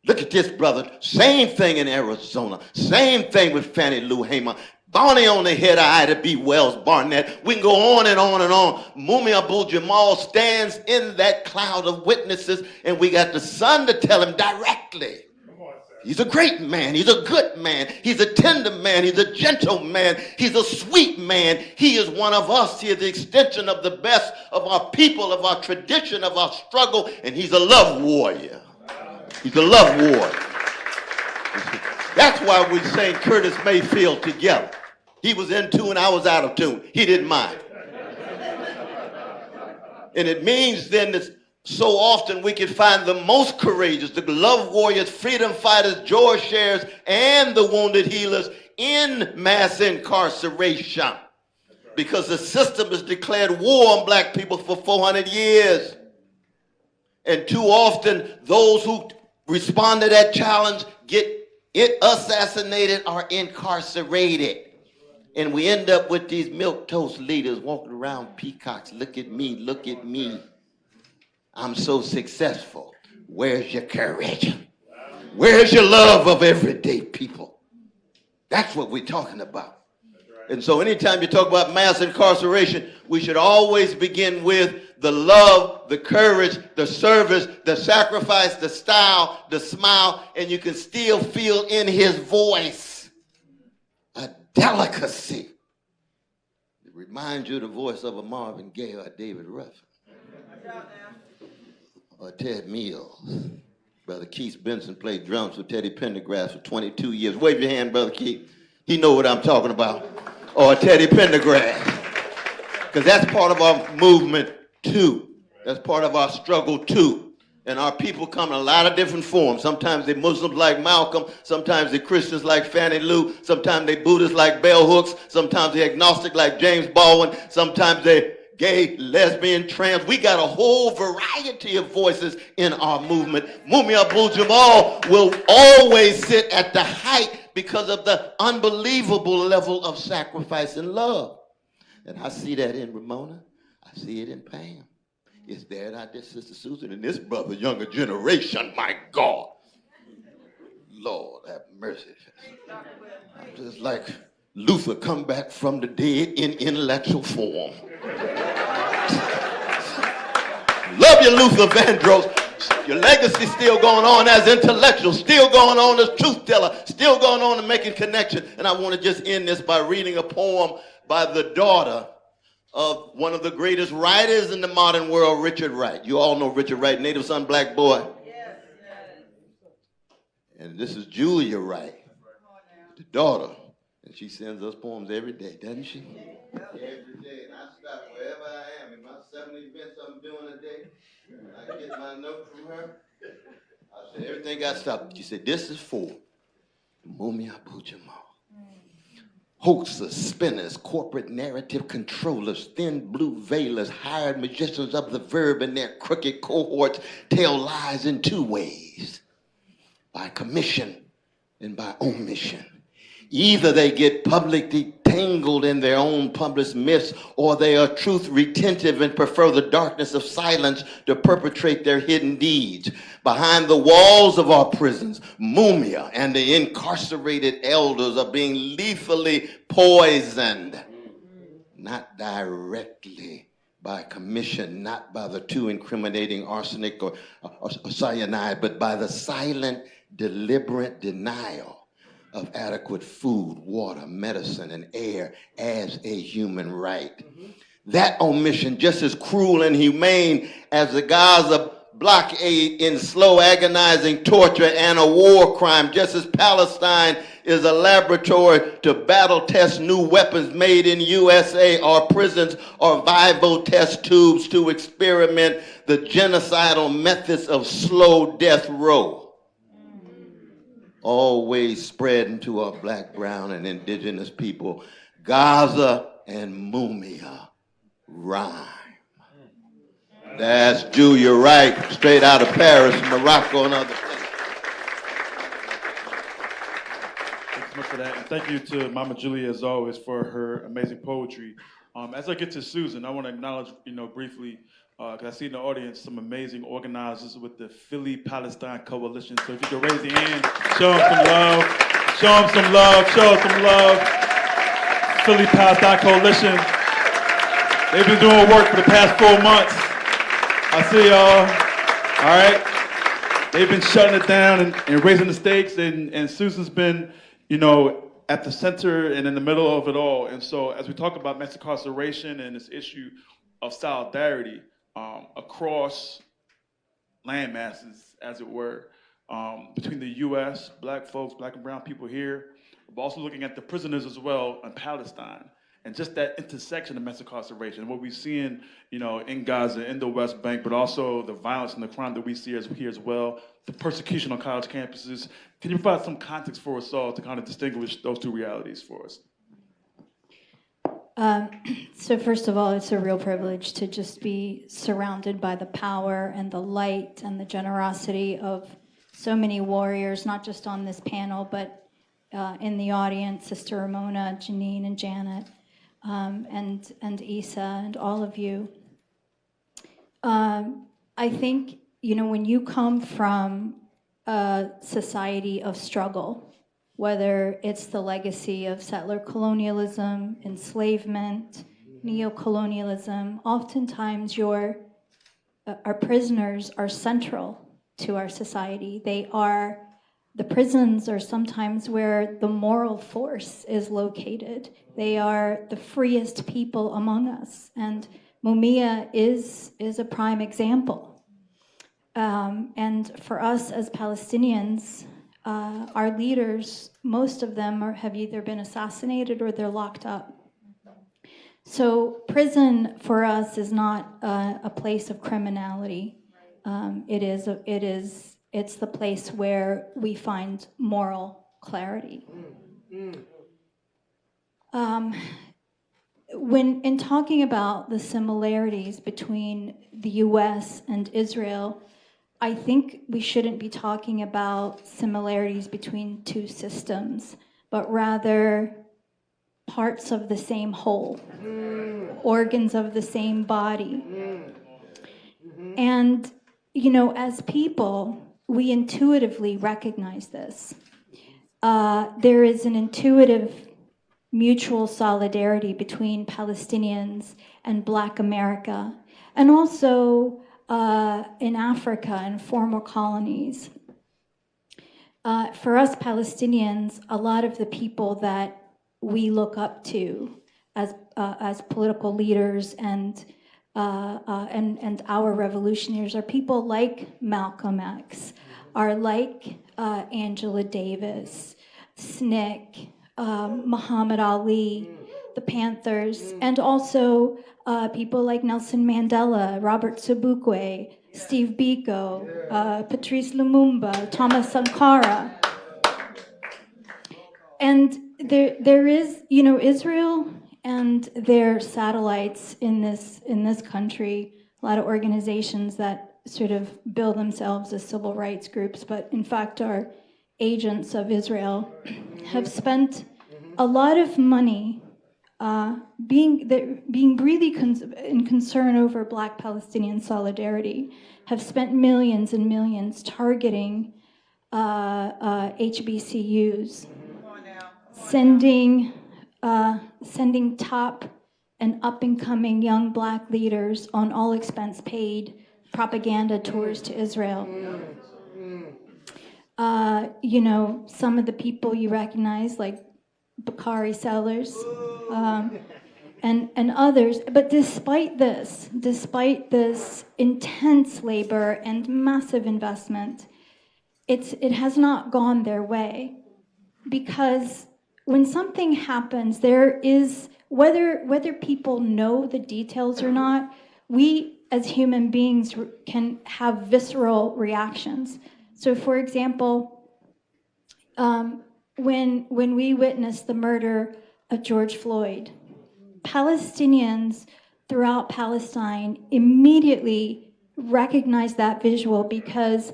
Look at this, brother. Same thing in Arizona. Same thing with Fannie Lou Hamer. Bonnie on the head of Ida B. Wells Barnett. We can go on and on and on. Mumia Abu-Jamal stands in that cloud of witnesses, and we got the son to tell him directly. He's a great man. He's a good man. He's a tender man. He's a gentle man. He's a sweet man. He is one of us. He is the extension of the best of our people, of our tradition, of our struggle, and he's a love warrior. He's a love warrior. That's why we sang Curtis Mayfield together. He was in tune, I was out of tune. He didn't mind. And it means then that so often we can find the most courageous, the love warriors, freedom fighters, joy sharers, and the wounded healers in mass incarceration. Because the system has declared war on Black people for 400 years. And too often, those who respond to that challenge get assassinated or incarcerated. And we end up with these milquetoast leaders walking around peacocks. Look at me, look at me. I'm so successful. Where's your courage? Where's your love of everyday people? That's what we're talking about. And so anytime you talk about mass incarceration, we should always begin with the love, the courage, the service, the sacrifice, the style, the smile, and you can still feel in his voice a delicacy. It reminds you of the voice of a Marvin Gaye or David Ruffin. or Ted Mills. Brother Keith Benson played drums with Teddy Pendergrass for 22 years. Wave your hand, Brother Keith. He know what I'm talking about. Or Teddy Pendergrass. Because that's part of our movement too. That's part of our struggle too. And our people come in a lot of different forms. Sometimes they're Muslims like Malcolm. Sometimes they're Christians like Fannie Lou. Sometimes they're Buddhists like Bell Hooks. Sometimes they're agnostic like James Baldwin. Sometimes they're gay, lesbian, trans. We got a whole variety of voices in our movement. Mumia Abu-Jamal will always sit at the height because of the unbelievable level of sacrifice and love. And I see that in Ramona. I see it in Pam. It's there in our dear Sister Susan and this brother, younger generation. My God. Lord have mercy. I'm just like Luther come back from the dead in intellectual form. Love you, Luther Vandross. Your legacy still going on as intellectual, still going on as truth teller, still going on and making connection. And I want to just end this by reading a poem by the daughter of one of the greatest writers in the modern world, Richard Wright. You all know Richard Wright, native son, black boy. Yes, yes. And this is Julia Wright, the daughter. And she sends us poems every day, doesn't she? Every day. And I stop wherever I am. In my 7 events I'm doing a day, I get my note from her. I say, everything got stopped. She said, this is for Mumia Abu-Jamal. Hoaxers, spinners, corporate narrative controllers, thin blue veilers, hired magicians of the verb and their crooked cohorts tell lies in two ways, by commission and by omission. Either they get publicly tangled in their own published myths, or they are truth retentive and prefer the darkness of silence to perpetrate their hidden deeds. Behind the walls of our prisons, Mumia and the incarcerated elders are being lethally poisoned. Not directly by commission, not by the too incriminating arsenic or cyanide, but by the silent, deliberate denial of adequate food, water, medicine, and air as a human right. That omission, just as cruel and humane as the Gaza blockade in slow, agonizing torture and a war crime, just as Palestine is a laboratory to battle test new weapons made in USA, our prisons are vivo test tubes to experiment the genocidal methods of slow death row. Always spreading to our black, brown, and indigenous people. Gaza and Mumia rhyme. That's Julia Wright, straight out of Paris, Morocco, and other places. Thanks so much for that. And thank you to Mama Julia, as always, for her amazing poetry. As I get to Susan, I want to acknowledge, briefly, because I see in the audience some amazing organizers with the Philly-Palestine Coalition. So if you could raise your hand, show them some love. Show them some love. Show them some love. Philly-Palestine Coalition. They've been doing work for the past 4 months. I see y'all. All right. They've been shutting it down and raising the stakes. And Susan's been, at the center and in the middle of it all. And so as we talk about mass incarceration and this issue of solidarity, across land masses, as it were, between the U.S., black folks, black and brown people here, but also looking at the prisoners as well in Palestine, and just that intersection of mass incarceration, what we're seeing, in Gaza, in the West Bank, but also the violence and the crime that we see here as well, the persecution on college campuses. Can you provide some context for us all to kind of distinguish those two realities for us? So first of all, it's a real privilege to just be surrounded by the power and the light and the generosity of so many warriors, not just on this panel, but in the audience, Sister Ramona, Janine, and Janet, and Isa, and all of you. I think, when you come from a society of struggle, whether it's the legacy of settler colonialism, enslavement, neocolonialism, oftentimes our prisoners are central to our society. The prisons are sometimes where the moral force is located. They are the freest people among us, and Mumia is a prime example. And for us as Palestinians, our leaders, most of them have either been assassinated or they're locked up. So prison for us is not a place of criminality. It's the place where we find moral clarity. When in talking about the similarities between the US and Israel, I think we shouldn't be talking about similarities between two systems, but rather parts of the same whole, organs of the same body. And, you know, as people, we intuitively recognize this. There is an intuitive mutual solidarity between Palestinians and Black America, and also in Africa and former colonies. For us Palestinians, a lot of the people that we look up to as political leaders and our revolutionaries are people like Malcolm X, are like Angela Davis, SNCC, Muhammad Ali, the Panthers, and also people like Nelson Mandela, Robert Sobukwe, Steve Biko, Patrice Lumumba, Thomas Sankara. And there is, you know, Israel and their satellites in this country, a lot of organizations that sort of bill themselves as civil rights groups, but in fact are agents of Israel, have spent a lot of money being really in concern over Black Palestinian solidarity, have spent millions and millions targeting HBCUs, sending top and up-and-coming young Black leaders on all expense paid propaganda tours to Israel. You know, some of the people you recognize, like Bakari Sellers, and others. But despite this intense labor and massive investment, it has not gone their way, because when something happens, there is, whether people know the details or not, we as human beings can have visceral reactions. So for example, when we witnessed the murder of George Floyd, Palestinians throughout Palestine immediately recognized that visual, because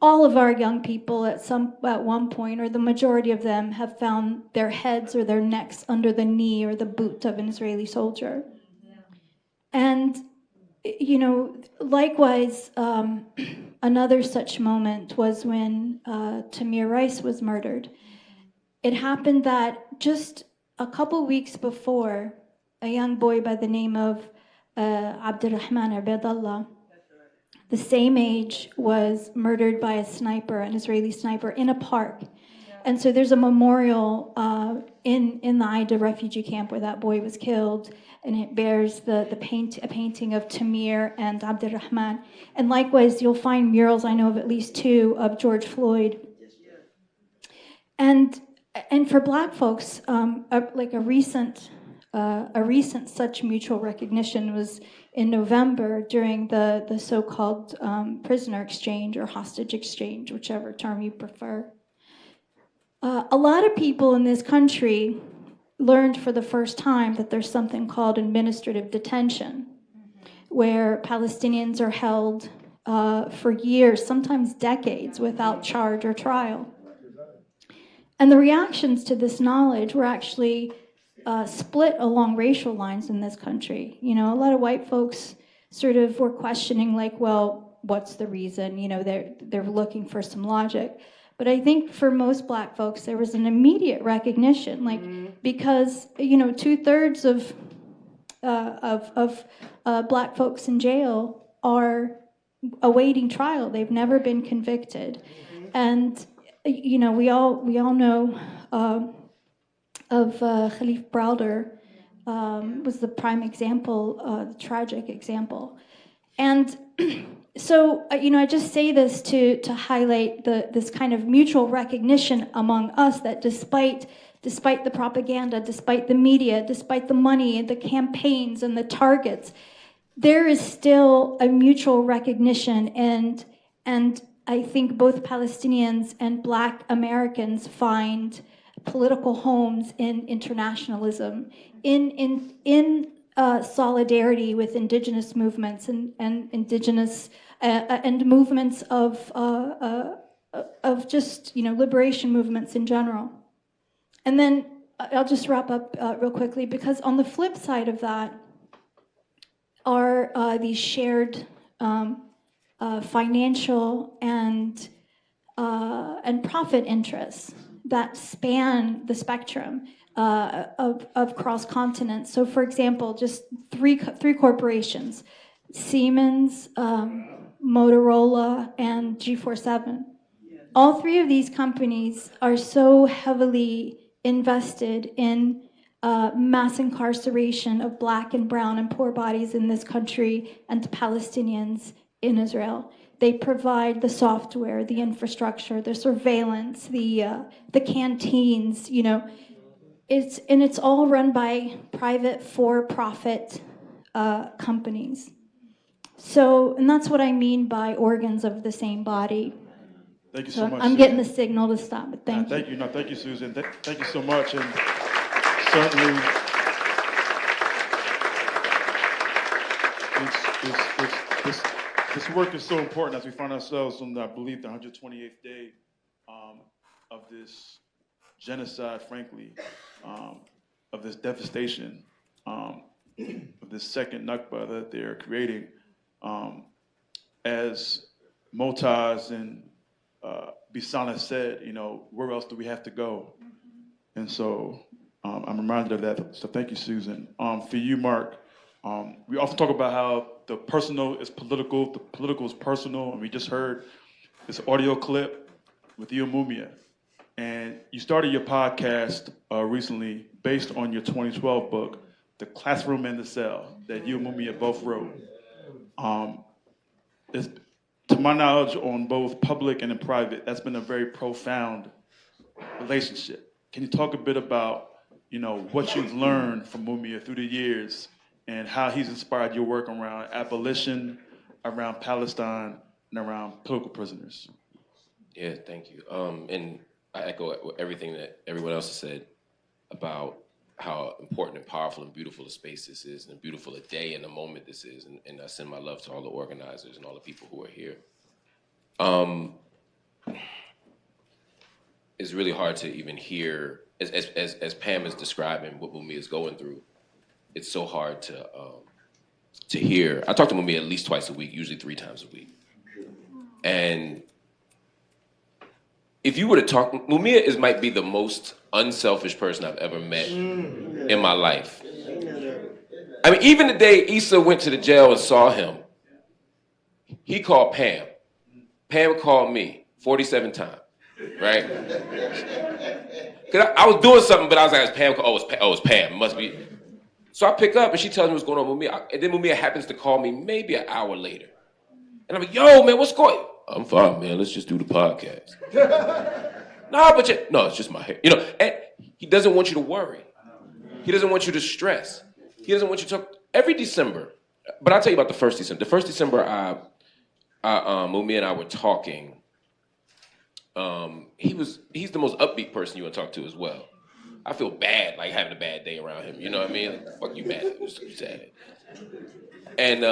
all of our young people at one point, or the majority of them, have found their heads or their necks under the knee or the boot of an Israeli soldier. And, you know, likewise, another such moment was when Tamir Rice was murdered. It happened that just a couple weeks before, a young boy by the name of Abdurrahman Abdallah, the same age, was murdered by a sniper, an Israeli sniper, in a park. And so there's a memorial in the Aida refugee camp where that boy was killed, and it bears a painting of Tamir and Abdurrahman. And likewise, you'll find murals, I know of at least 2, of George Floyd. And for Black folks, like a recent such mutual recognition was in November during the so-called prisoner exchange or hostage exchange, whichever term you prefer. A lot of people in this country learned for the first time that there's something called administrative detention, where Palestinians are held for years, sometimes decades, without charge or trial. And the reactions to this knowledge were actually split along racial lines in this country. You know, a lot of white folks sort of were questioning, like, well, what's the reason? You know, they're looking for some logic. But I think for most Black folks, there was an immediate recognition, like, because, you know, 2/3 of Black folks in jail are awaiting trial. They've never been convicted. And, you know, we all know of Khalif Browder, was the prime example, the tragic example. And So, I just say this to highlight this kind of mutual recognition among us that despite the propaganda, despite the media, despite the money and the campaigns and the targets, there is still a mutual recognition, and I think both Palestinians and Black Americans find political homes in internationalism, in solidarity with indigenous movements and indigenous and movements of just liberation movements in general. And then I'll just wrap up real quickly, because on the flip side of that are these shared financial and profit interests that span the spectrum of cross continents. So, for example, just three corporations: Siemens, Motorola, and G47. All three of these companies are so heavily invested in mass incarceration of Black and brown and poor bodies in this country and Palestinians in Israel. They provide the software, the infrastructure, the surveillance, the canteens. It's all run by private for-profit companies. So, and that's what I mean by organs of the same body. Thank you so much. I'm getting the signal to stop, but thank you. Thank you. No, thank you, Susan. Thank you so much. And certainly, this work is so important as we find ourselves on, I believe, the 128th day of this genocide, frankly, of this devastation, of this second Nakba that they're creating. As Motaz and Bisana said, where else do we have to go? And so I'm reminded of that. So thank you, Susan. For you, Marc, we often talk about how the personal is political, the political is personal, and we just heard this audio clip with you and Mumia. And you started your podcast recently based on your 2012 book, The Classroom and the Cell, that you and Mumia both wrote. To my knowledge, on both public and in private, that's been a very profound relationship. Can you talk a bit about, what you've learned from Mumia through the years and how he's inspired your work around abolition, around Palestine, and around political prisoners? Yeah, thank you. And I echo everything that everyone else has said about how important and powerful and beautiful a space this is, and beautiful a day and a moment this is. And I send my love to all the organizers and all the people who are here. It's really hard to even hear, as Pam is describing what Mumia is going through. It's so hard to hear. I talk to Mumia at least twice a week, usually 3 times a week. And if you were to talk, Mumia might be the most unselfish person I've ever met in my life. I mean, even the day Issa went to the jail and saw him, he called Pam. Pam called me 47 times, right? Because I was doing something, but I was like, it's Pam. It's Pam. It must be. So I pick up, and she tells me what's going on with Mumia. And then Mumia happens to call me maybe an hour later. And I'm like, yo, man, what's going on? I'm fine, man. Let's just do the podcast. No, it's just my hair. And he doesn't want you to worry. He doesn't want you to stress. He doesn't want you to talk. Every December, but I'll tell you about the first December. The first December, Mumia and I were talking. He's the most upbeat person you want to talk to as well. I feel bad, like having a bad day around him. You know what I mean? Like, fuck you, man. It was sad. And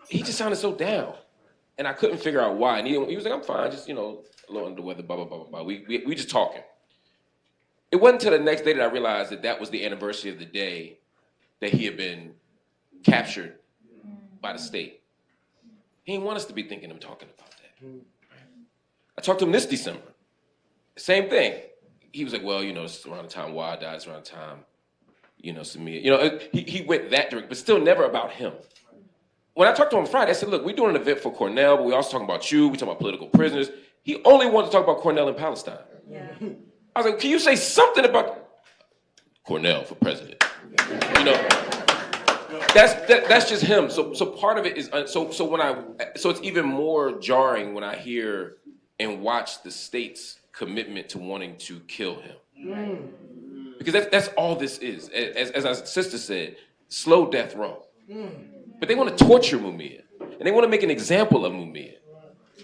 he just sounded so down. And I couldn't figure out why. And he was like, I'm fine, just, a little under the weather, blah, blah, blah, blah, blah. We just talking. It wasn't until the next day that I realized that was the anniversary of the day that he had been captured by the state. He didn't want us to be thinking and talking about that. I talked to him this December. Same thing. He was like, well, it's around the time Wad died, it's around the time, Samia. He went that direct, but still never about him. When I talked to him on Friday, I said, look, we're doing an event for Cornel, but we also talking about you, we talking about political prisoners. He only wanted to talk about Cornel in Palestine. Yeah. I was like, can you say something about Cornel for president? That's just him. So part of it is so it's even more jarring when I hear and watch the state's commitment to wanting to kill him, because that's all this is. As our sister said, slow death row. But they want to torture Mumia, and they want to make an example of Mumia,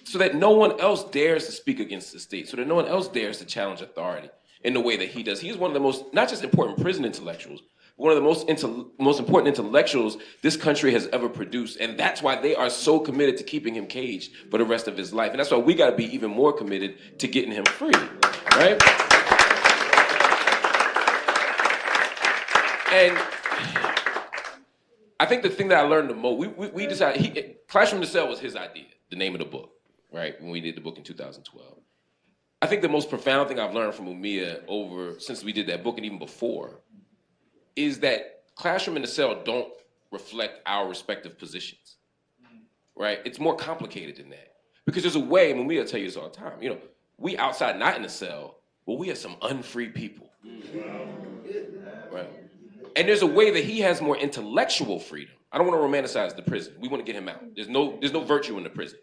so that no one else dares to speak against the state, so that no one else dares to challenge authority in the way that he does. He is one of the most, not just important prison intellectuals, but one of the most important intellectuals this country has ever produced. And that's why they are so committed to keeping him caged for the rest of his life. And that's why we got to be even more committed to getting him free, right? And I think the thing that I learned the most, we decided, Classroom in the Cell was his idea, the name of the book, right? When we did the book in 2012. I think the most profound thing I've learned from Mumia since we did that book and even before is that Classroom in the Cell don't reflect our respective positions, right? It's more complicated than that. Because there's a way, Mumia will tell you this all the time, we outside not in the cell, but we are some unfree people, right? And there's a way that he has more intellectual freedom. I don't want to romanticize the prison. We want to get him out. There's no virtue in the prison.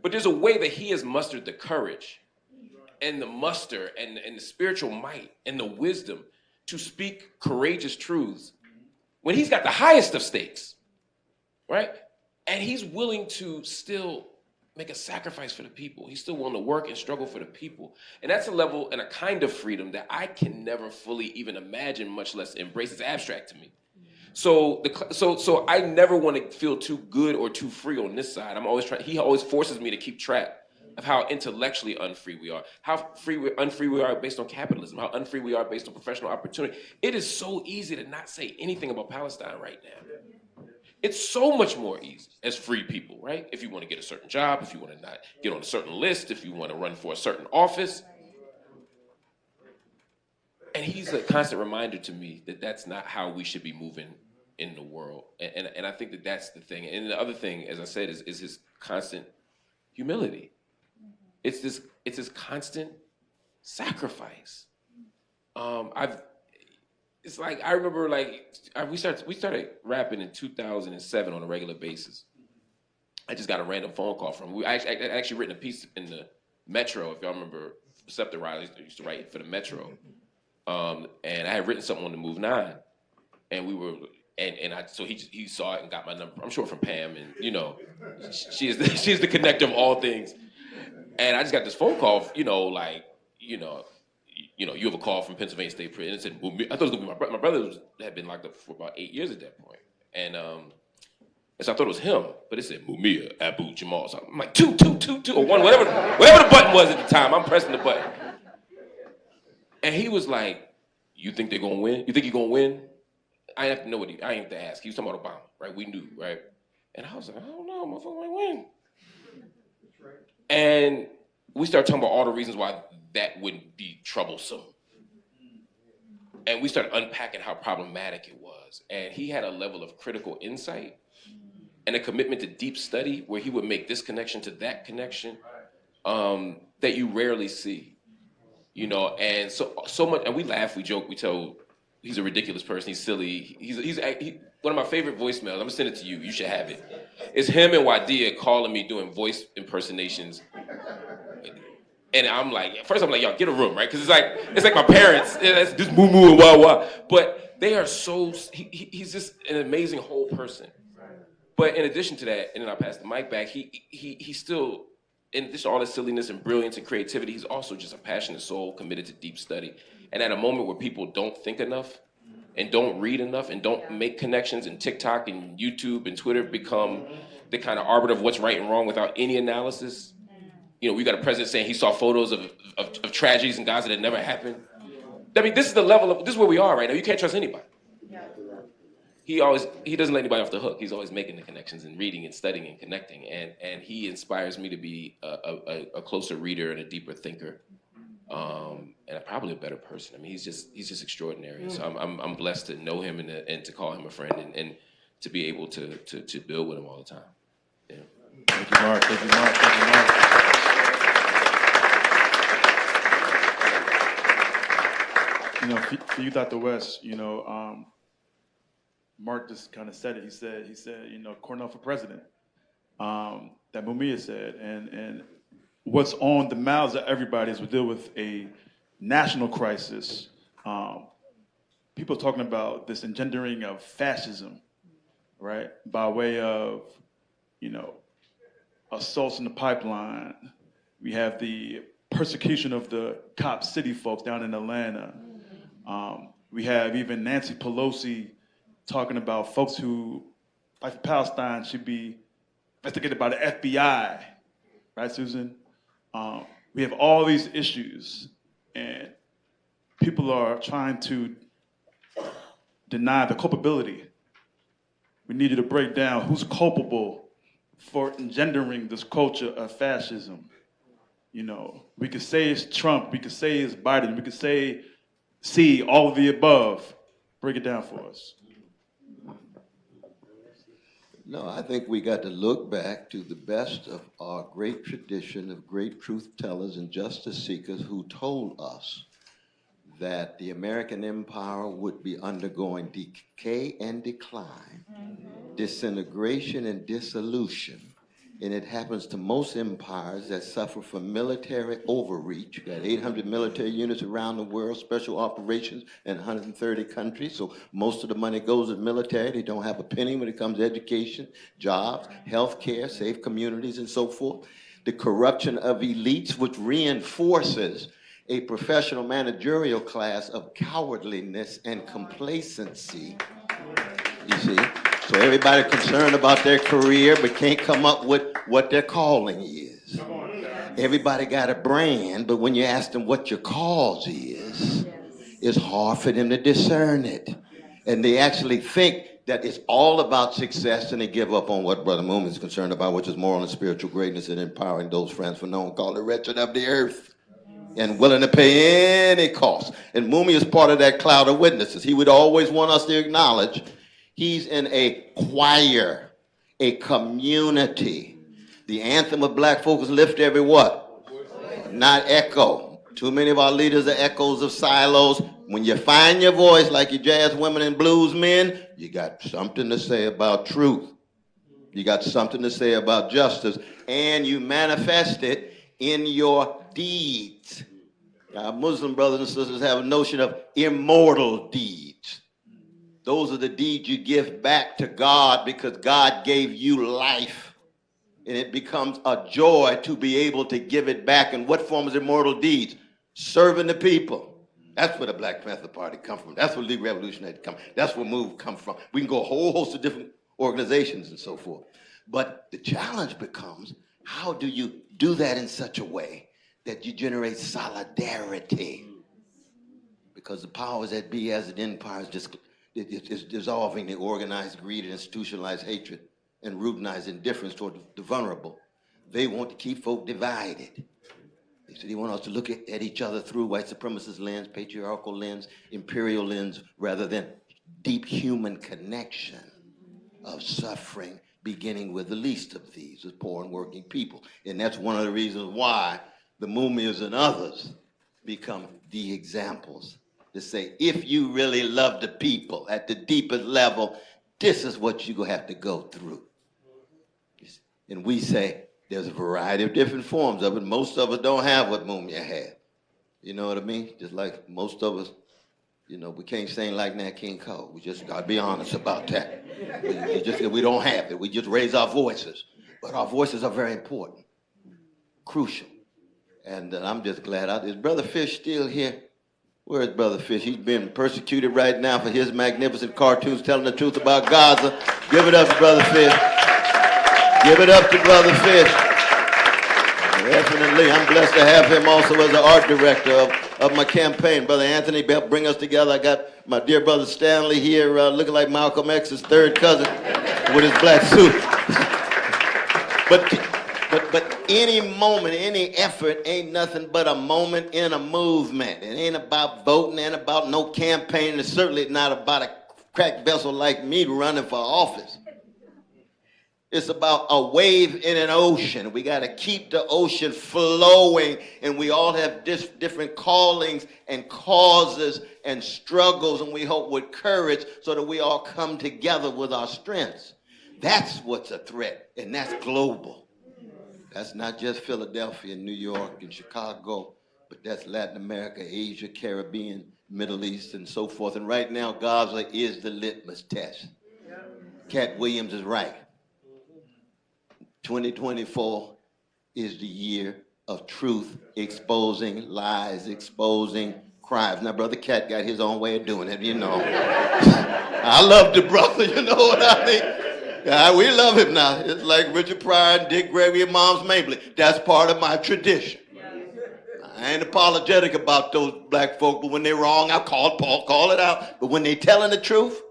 But there's a way that he has mustered the courage and the muster and the spiritual might and the wisdom to speak courageous truths when he's got the highest of stakes, right? And he's willing to still make a sacrifice for the people. He's still willing to work and struggle for the people. And that's a level and a kind of freedom that I can never fully even imagine, much less embrace. It's abstract to me. So I never want to feel too good or too free on this side. He always forces me to keep track of how intellectually unfree we are, how unfree we are based on capitalism, how unfree we are based on professional opportunity. It is so easy to not say anything about Palestine right now. It's so much more easy as free people, right? If you want to get a certain job, if you want to not get on a certain list, if you want to run for a certain office. And he's a constant reminder to me that that's not how we should be moving in the world. And I think that that's the thing. And the other thing, as I said, is his constant humility. It's this constant sacrifice. It's like, I remember we started rapping in 2007 on a regular basis. I just got a random phone call from him. I actually written a piece in the Metro, if y'all remember, Scepter Riley used to write for the Metro. And I had written something on the Move 9. And so he saw it and got my number, I'm sure from Pam, and she is the connector of all things. And I just got this phone call, you have a call from Pennsylvania State Prison. And it said, I thought it was going to be my brother. My brother had been locked up for about 8 years at that point. And so I thought it was him, but it said Mumia Abu-Jamal. So I'm like, 2, or 1, whatever the button was at the time. I'm pressing the button. And he was like, you think they're going to win? You think you're going to win? I didn't have to know I didn't have to ask. He was talking about Obama, right? We knew, right? And I was like, I don't know, motherfucker might win. And we started talking about all the reasons why that would be troublesome. And we started unpacking how problematic it was. And he had a level of critical insight and a commitment to deep study where he would make this connection to that connection that you rarely see. And so much, and we laugh, we joke, we tell, he's a ridiculous person, he's silly. He's one of my favorite voicemails, I'm gonna send it to you, you should have it. It's him and Wadia calling me doing voice impersonations. And I'm like, first I'm like, y'all get a room, right? Because it's like my parents, it's just moo moo and wah wah. But they are he's just an amazing whole person. But in addition to that, and then I'll pass the mic back, he still, in addition to all his silliness and brilliance and creativity, he's also just a passionate soul committed to deep study. And at a moment where people don't think enough and don't read enough and don't make connections, and TikTok and YouTube and Twitter become the kind of arbiter of what's right and wrong without any analysis. We got a president saying he saw photos of tragedies in Gaza that never happened. I mean, this is where we are right now. You can't trust anybody. He doesn't let anybody off the hook. He's always making the connections and reading and studying and connecting. And he inspires me to be a closer reader and a deeper thinker. And probably a better person. I mean, he's just extraordinary. So I'm blessed to know him and to call him a friend and to be able to build with him all the time. Yeah. Thank you, Mark. Thank you, Mark. Thank you, Mark. For you, Dr. West, Mark just kind of said it. He said, you know, Cornel for president. That Mumia said, and what's on the mouths of everybody is we deal with a national crisis. People talking about this engendering of fascism, right? By way of, you know, assaults in the pipeline. We have the persecution of the Cop City folks down in Atlanta. We have even Nancy Pelosi talking about folks who fight for Palestine should be investigated by the FBI, right, Susan? We have all these issues, and people are trying to deny the culpability. We need you to break down who's culpable for engendering this culture of fascism. You know, we could say it's Trump, we could say it's Biden, we could say, see, all of the above. Break it down for us. No, I think we got to look back to the best of our great tradition of great truth tellers and justice seekers who told us that the American empire would be undergoing decay and decline, disintegration and dissolution. And it happens to most empires that suffer from military overreach. You got 800 military units around the world, special operations in 130 countries. So most of the money goes to the military. They don't have a penny when it comes to education, jobs, health care, safe communities, and so forth. The corruption of elites, which reinforces a professional managerial class of cowardliness and complacency, you see? So everybody concerned about their career but can't come up with what their calling is. Everybody got a brand, but when you ask them what your cause is, it's hard for them to discern it. And they actually think that it's all about success, and they give up on what Brother Mumia is concerned about, which is moral and spiritual greatness and empowering those friends for known called the wretched of the earth, and willing to pay any cost. And Mumia is part of that cloud of witnesses. He would always want us to acknowledge he's in a choir, a community. The anthem of black folk is lift every what? Not echo. Too many of our leaders are echoes of silos. When you find your voice like your jazz women and blues men, you got something to say about truth. You got something to say about justice, and you manifest it in your deeds. Our Muslim brothers and sisters have a notion of immortal deeds. Those are the deeds you give back to God because God gave you life. And it becomes a joy to be able to give it back. And what form is immortal deeds? Serving the people. That's where the Black Panther Party come from. That's where League Revolutionary come from. That's where MOVE come from. We can go a whole host of different organizations and so forth. But the challenge becomes, how do you do that in such a way that you generate solidarity? Because the powers that be as an empire is just it's dissolving the organized greed and institutionalized hatred and routinized indifference toward the vulnerable. They want to keep folk divided. They want us to look at each other through white supremacist lens, patriarchal lens, imperial lens, rather than deep human connection of suffering, beginning with the least of these, the poor and working people. And that's one of the reasons why the Mumias and others become the examples. To say, if you really love the people at the deepest level, this is what you're going to have to go through. And we say, there's a variety of different forms of it. Most of us don't have what Mumia had. You know what I mean? Just like most of us, you know, we can't sing like Nat King Cole. We just got to be honest about that. We don't have it. We just raise our voices. But our voices are very important, crucial. And I'm just glad. Is Brother Fish still here? Where is Brother Fish? He's being persecuted right now for his magnificent cartoons telling the truth about Gaza. Give it up to Brother Fish. Give it up to Brother Fish. Definitely, I'm blessed to have him also as the art director of my campaign. Brother Anthony helped bring us together. I got my dear brother Stanley here looking like Malcolm X's third cousin with his black suit. But any moment, any effort ain't nothing but a moment in a movement. It ain't about voting, ain't about no campaign, and it's certainly not about a crack vessel like me running for office. It's about a wave in an ocean. We got to keep the ocean flowing, and we all have different callings and causes and struggles, and we hope with courage so that we all come together with our strengths. That's what's a threat, and that's global. That's not just Philadelphia, New York, and Chicago, but that's Latin America, Asia, Caribbean, Middle East, and so forth. And right now, Gaza is the litmus test. Cat Williams is right. 2024 is the year of truth, exposing lies, exposing crimes. Now, Brother Cat got his own way of doing it, you know. I love the brother, you know what I mean? Yeah, we love him now. It's like Richard Pryor and Dick Gregory and Moms Mabley. That's part of my tradition. I ain't apologetic about those black folk, but when they're wrong, I call it out. But when they're telling the truth,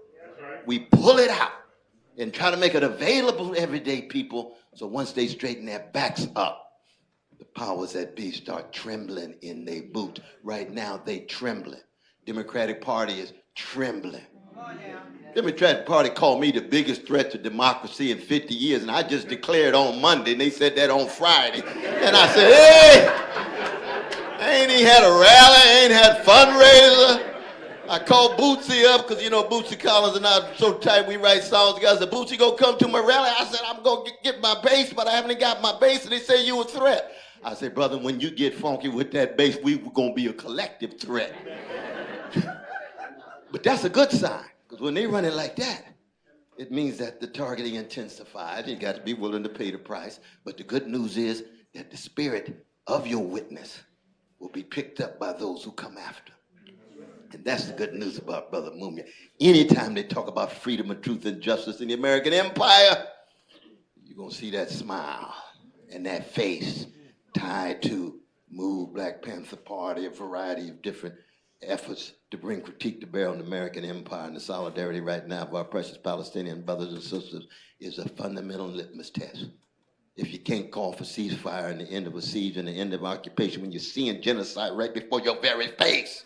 we pull it out and try to make it available to everyday people. So once they straighten their backs up, the powers that be start trembling in their boots. Right now, they trembling. Democratic Party is trembling. Democratic Party called me the biggest threat to democracy in 50 years, and I just declared on Monday, and they said that on Friday. And I said, hey, I ain't even had a rally, I ain't had fundraiser. I called Bootsy up, because, you know, Bootsy Collins and I are so tight, we write songs together. I said, Bootsy, go come to my rally. I said, I'm going to get my bass, but I haven't got my bass, and they say you a threat. I said, brother, when you get funky with that bass, we were going to be a collective threat. But that's a good sign, because when they run it like that, it means that the targeting intensifies. You got to be willing to pay the price. But the good news is that the spirit of your witness will be picked up by those who come after. And that's the good news about Brother Mumia. Anytime they talk about freedom and truth and justice in the American empire, you're going to see that smile and that face tied to MOVE, Black Panther Party, a variety of different efforts to bring critique to bear on the American empire. And the solidarity right now of our precious Palestinian brothers and sisters is a fundamental litmus test. If you can't call for ceasefire and the end of a siege and the end of occupation when you're seeing genocide right before your very face,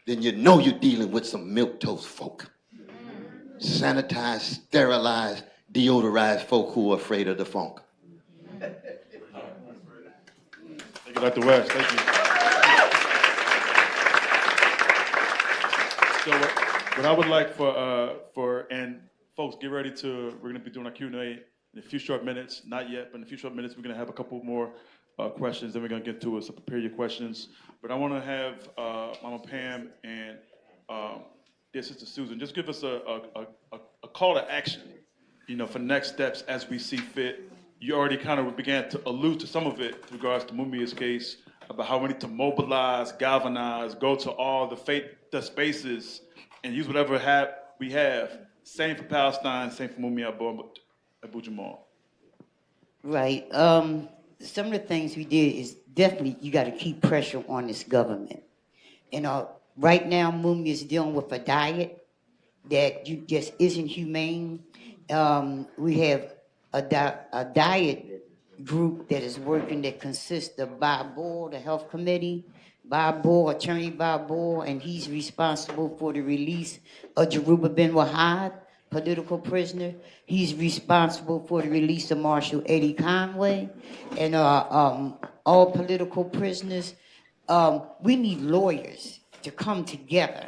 then you know you're dealing with some milquetoast folk. Sanitized, sterilized, deodorized folk who are afraid of the funk. Thank you, Dr. West. Thank you. So what I would like and folks, get ready we're going to be doing our Q&A in a few short minutes. Not yet, but in a few short minutes, we're going to have a couple more questions, then we're going to get to it, so prepare your questions. But I want to have Mama Pam and dear Sister Susan just give us a call to action, you know, for next steps as we see fit. You already kind of began to allude to some of it with regards to Mumia's case, about how we need to mobilize, galvanize, go to all the spaces, and use whatever we have. Same for Palestine, same for Mumia Abu-Jamal. Right. Some of the things we did is definitely you got to keep pressure on this government. You know, right now Mumia is dealing with a diet that just isn't humane. We have a diet group that is working that consists of Bob Bull, the health committee, Bob Bull, Attorney Bob Bull, and he's responsible for the release of Jeruba Ben Wahad, political prisoner. He's responsible for the release of Marshal Eddie Conway and all political prisoners. We need lawyers to come together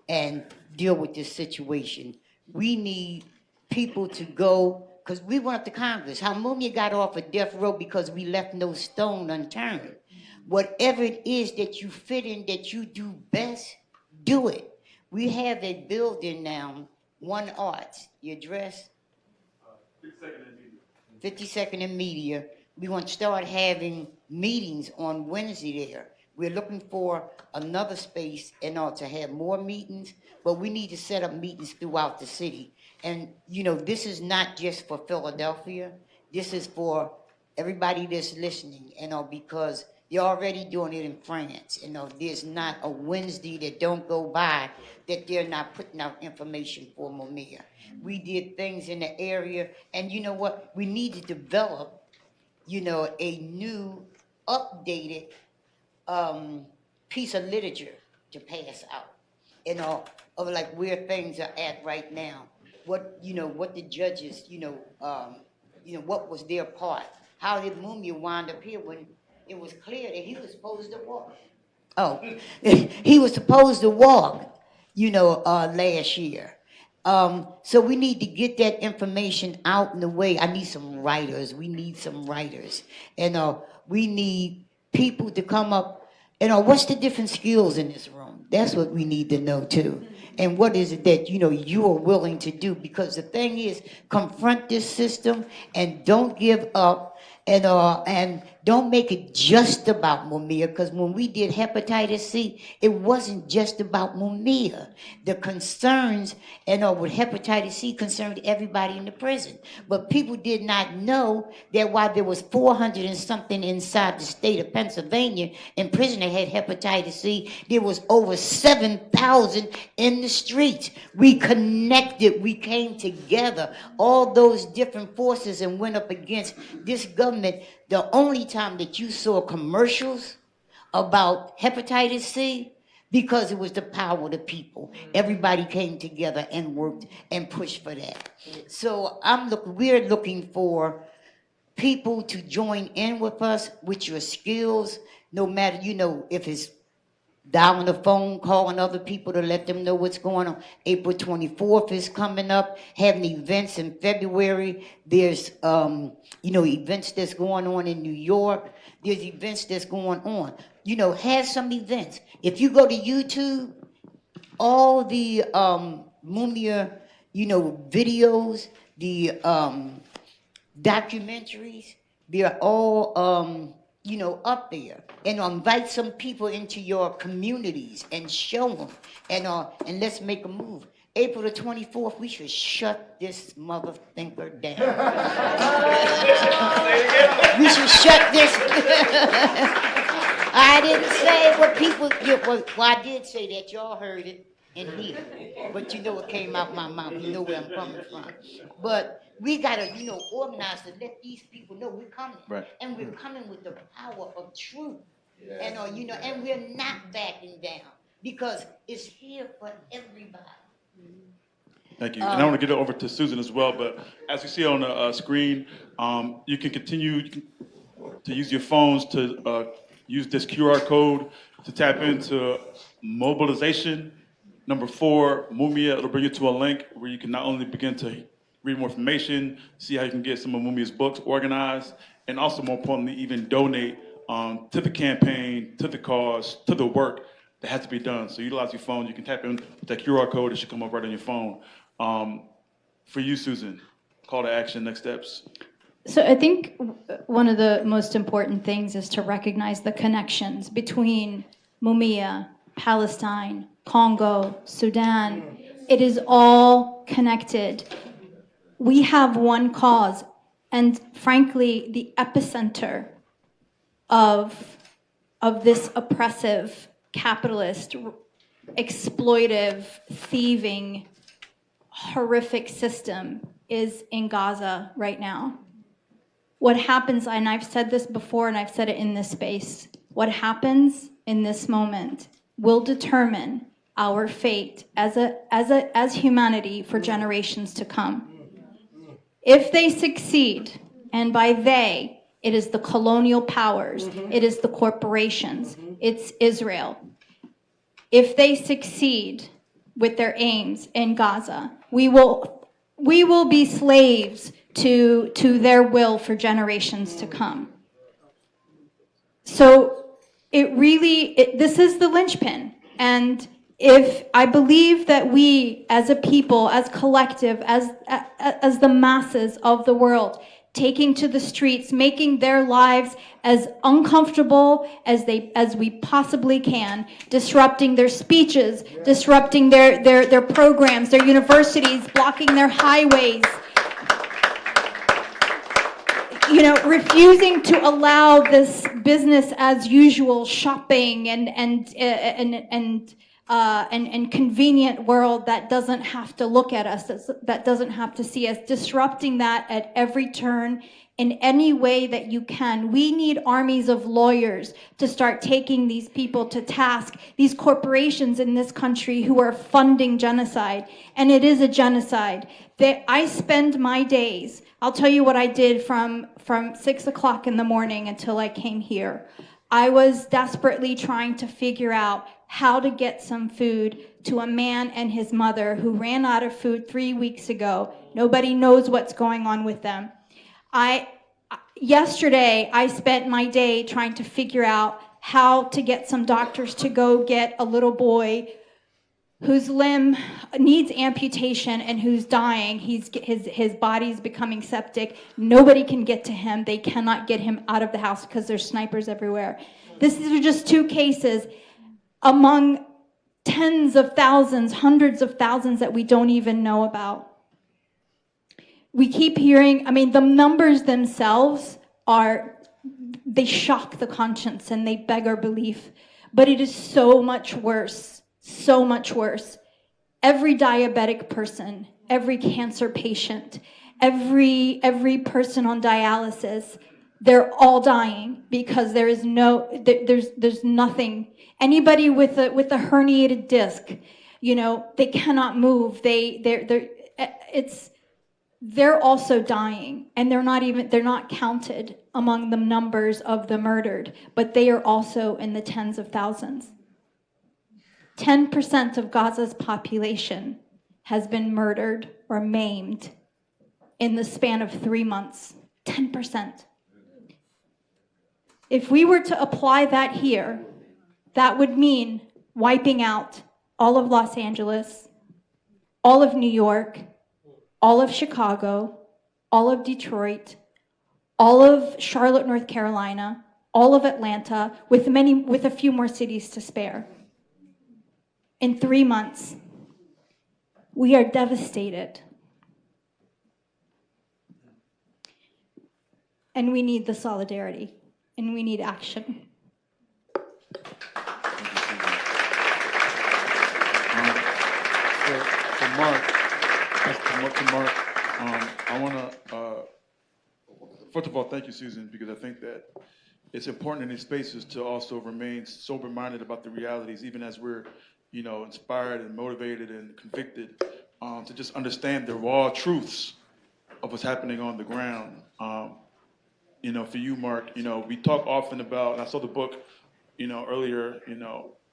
and deal with this situation. We need people to go, because we went up to Congress. How Mumia got off of death row because we left no stone unturned. Whatever it is that you fit in, that you do best, do it. We have a building now, One Arts. Your address? 52nd and Media. We want to start having meetings on Wednesday there. We're looking for another space in order to have more meetings, but we need to set up meetings throughout the city. And, you know, this is not just for Philadelphia. This is for everybody that's listening, you know, because they're already doing it in France. You know, there's not a Wednesday that don't go by that they're not putting out information for Mumia. We did things in the area, and you know what? We need to develop, you know, a new, updated piece of literature to pass out, you know, of like where things are at right now. what the judges, what was their part? How did Mumia wind up here when it was clear that he was supposed to walk? Oh, he was supposed to walk, last year. So we need to get that information out in the way. I need some writers. We need some writers. And we need people to come up. What's the different skills in this room? That's what we need to know too. And what is it that, you are willing to do? Because the thing is, confront this system and don't give up. And don't make it just about Mumia, because when we did hepatitis C, it wasn't just about Mumia. The concerns, with hepatitis C concerned everybody in the prison. But people did not know that while there was 400 and something inside the state of Pennsylvania in prison that had hepatitis C, there was over 7,000 in the streets. We connected, we came together, all those different forces, and went up against this government. The only time that you saw commercials about hepatitis C, because it was the power of the people. Everybody came together and worked and pushed for that. So we're looking for people to join in with us with your skills, no matter, if it's dialing the phone, calling other people to let them know what's going on. April 24th is coming up, having events in February. There's, events that's going on in New York. There's events that's going on. Have some events. If you go to YouTube, all the Mumia, videos, the documentaries, they're all, up there. And invite some people into your communities and show them. And let's make a move. April the 24th, we should shut this mother thinker down. We should shut this. I didn't say what people, I did say that. Y'all heard it in here. But what came out my mouth. You know where I'm coming from. But we got to, organize to let these people know we're coming. Right. And we're coming with the power of truth. Yeah. And we're not backing down because it's here for everybody. Thank you. And I want to get it over to Susan as well. But as you see on the screen, you can continue to use your phones to use this QR code to tap into mobilization. Number 4, Mumia. It'll bring you to a link where you can not only begin to read more information, see how you can get some of Mumia's books organized, and also, more importantly, even donate to the campaign, to the cause, to the work that has to be done. So utilize your phone. You can tap in with that QR code. It should come up right on your phone. For you, Susan, call to action, next steps. So I think one of the most important things is to recognize the connections between Mumia, Palestine, Congo, Sudan. It is all connected. We have one cause, and frankly, the epicenter of this oppressive, capitalist, exploitive, thieving, horrific system is in Gaza right now. What happens, and I've said this before and I've said it in this space, what happens in this moment will determine our fate as humanity for generations to come. If they succeed, and by they, it is the colonial powers, it is the corporations, it's Israel. If they succeed with their aims in Gaza, we will be slaves to their will for generations to come. So this is the linchpin. And if I believe that we as a people, as collective, as the masses of the world, taking to the streets, making their lives as uncomfortable as we possibly can, disrupting their speeches, disrupting their programs, their universities, blocking their highways, refusing to allow this business as usual shopping and and convenient world that doesn't have to look at us, that doesn't have to see us, disrupting that at every turn in any way that you can. We need armies of lawyers to start taking these people to task, these corporations in this country who are funding genocide, and it is a genocide. I spend my days, I'll tell you what I did from 6 o'clock in the morning until I came here. I was desperately trying to figure out how to get some food to a man and his mother who ran out of food 3 weeks ago. Nobody knows what's going on with them. Yesterday, I spent my day trying to figure out how to get some doctors to go get a little boy whose limb needs amputation and who's dying. His body's becoming septic. Nobody can get to him. They cannot get him out of the house because there's snipers everywhere. These are just 2 cases among tens of thousands, hundreds of thousands that we don't even know about. We keep hearing, the numbers themselves they shock the conscience and they beg our belief. But it is so much worse, so much worse. Every diabetic person, every cancer patient, every person on dialysis, they're all dying because there's nothing. Anybody with a herniated disc, they cannot move. They're also dying, and they're not counted among the numbers of the murdered, but they are also in the tens of thousands. 10% of Gaza's population has been murdered or maimed in the span of 3 months. 10%. If we were to apply that here, that would mean wiping out all of Los Angeles, all of New York, all of Chicago, all of Detroit, all of Charlotte, North Carolina, all of Atlanta, with a few more cities to spare. In 3 months, we are devastated. And we need the solidarity, and we need action. For Mark, I want to, first of all, thank you, Susan, because I think that it's important in these spaces to also remain sober-minded about the realities, even as we're, inspired and motivated and convicted, to just understand the raw truths of what's happening on the ground. For you, Mark, we talk often about, and I saw the book, earlier,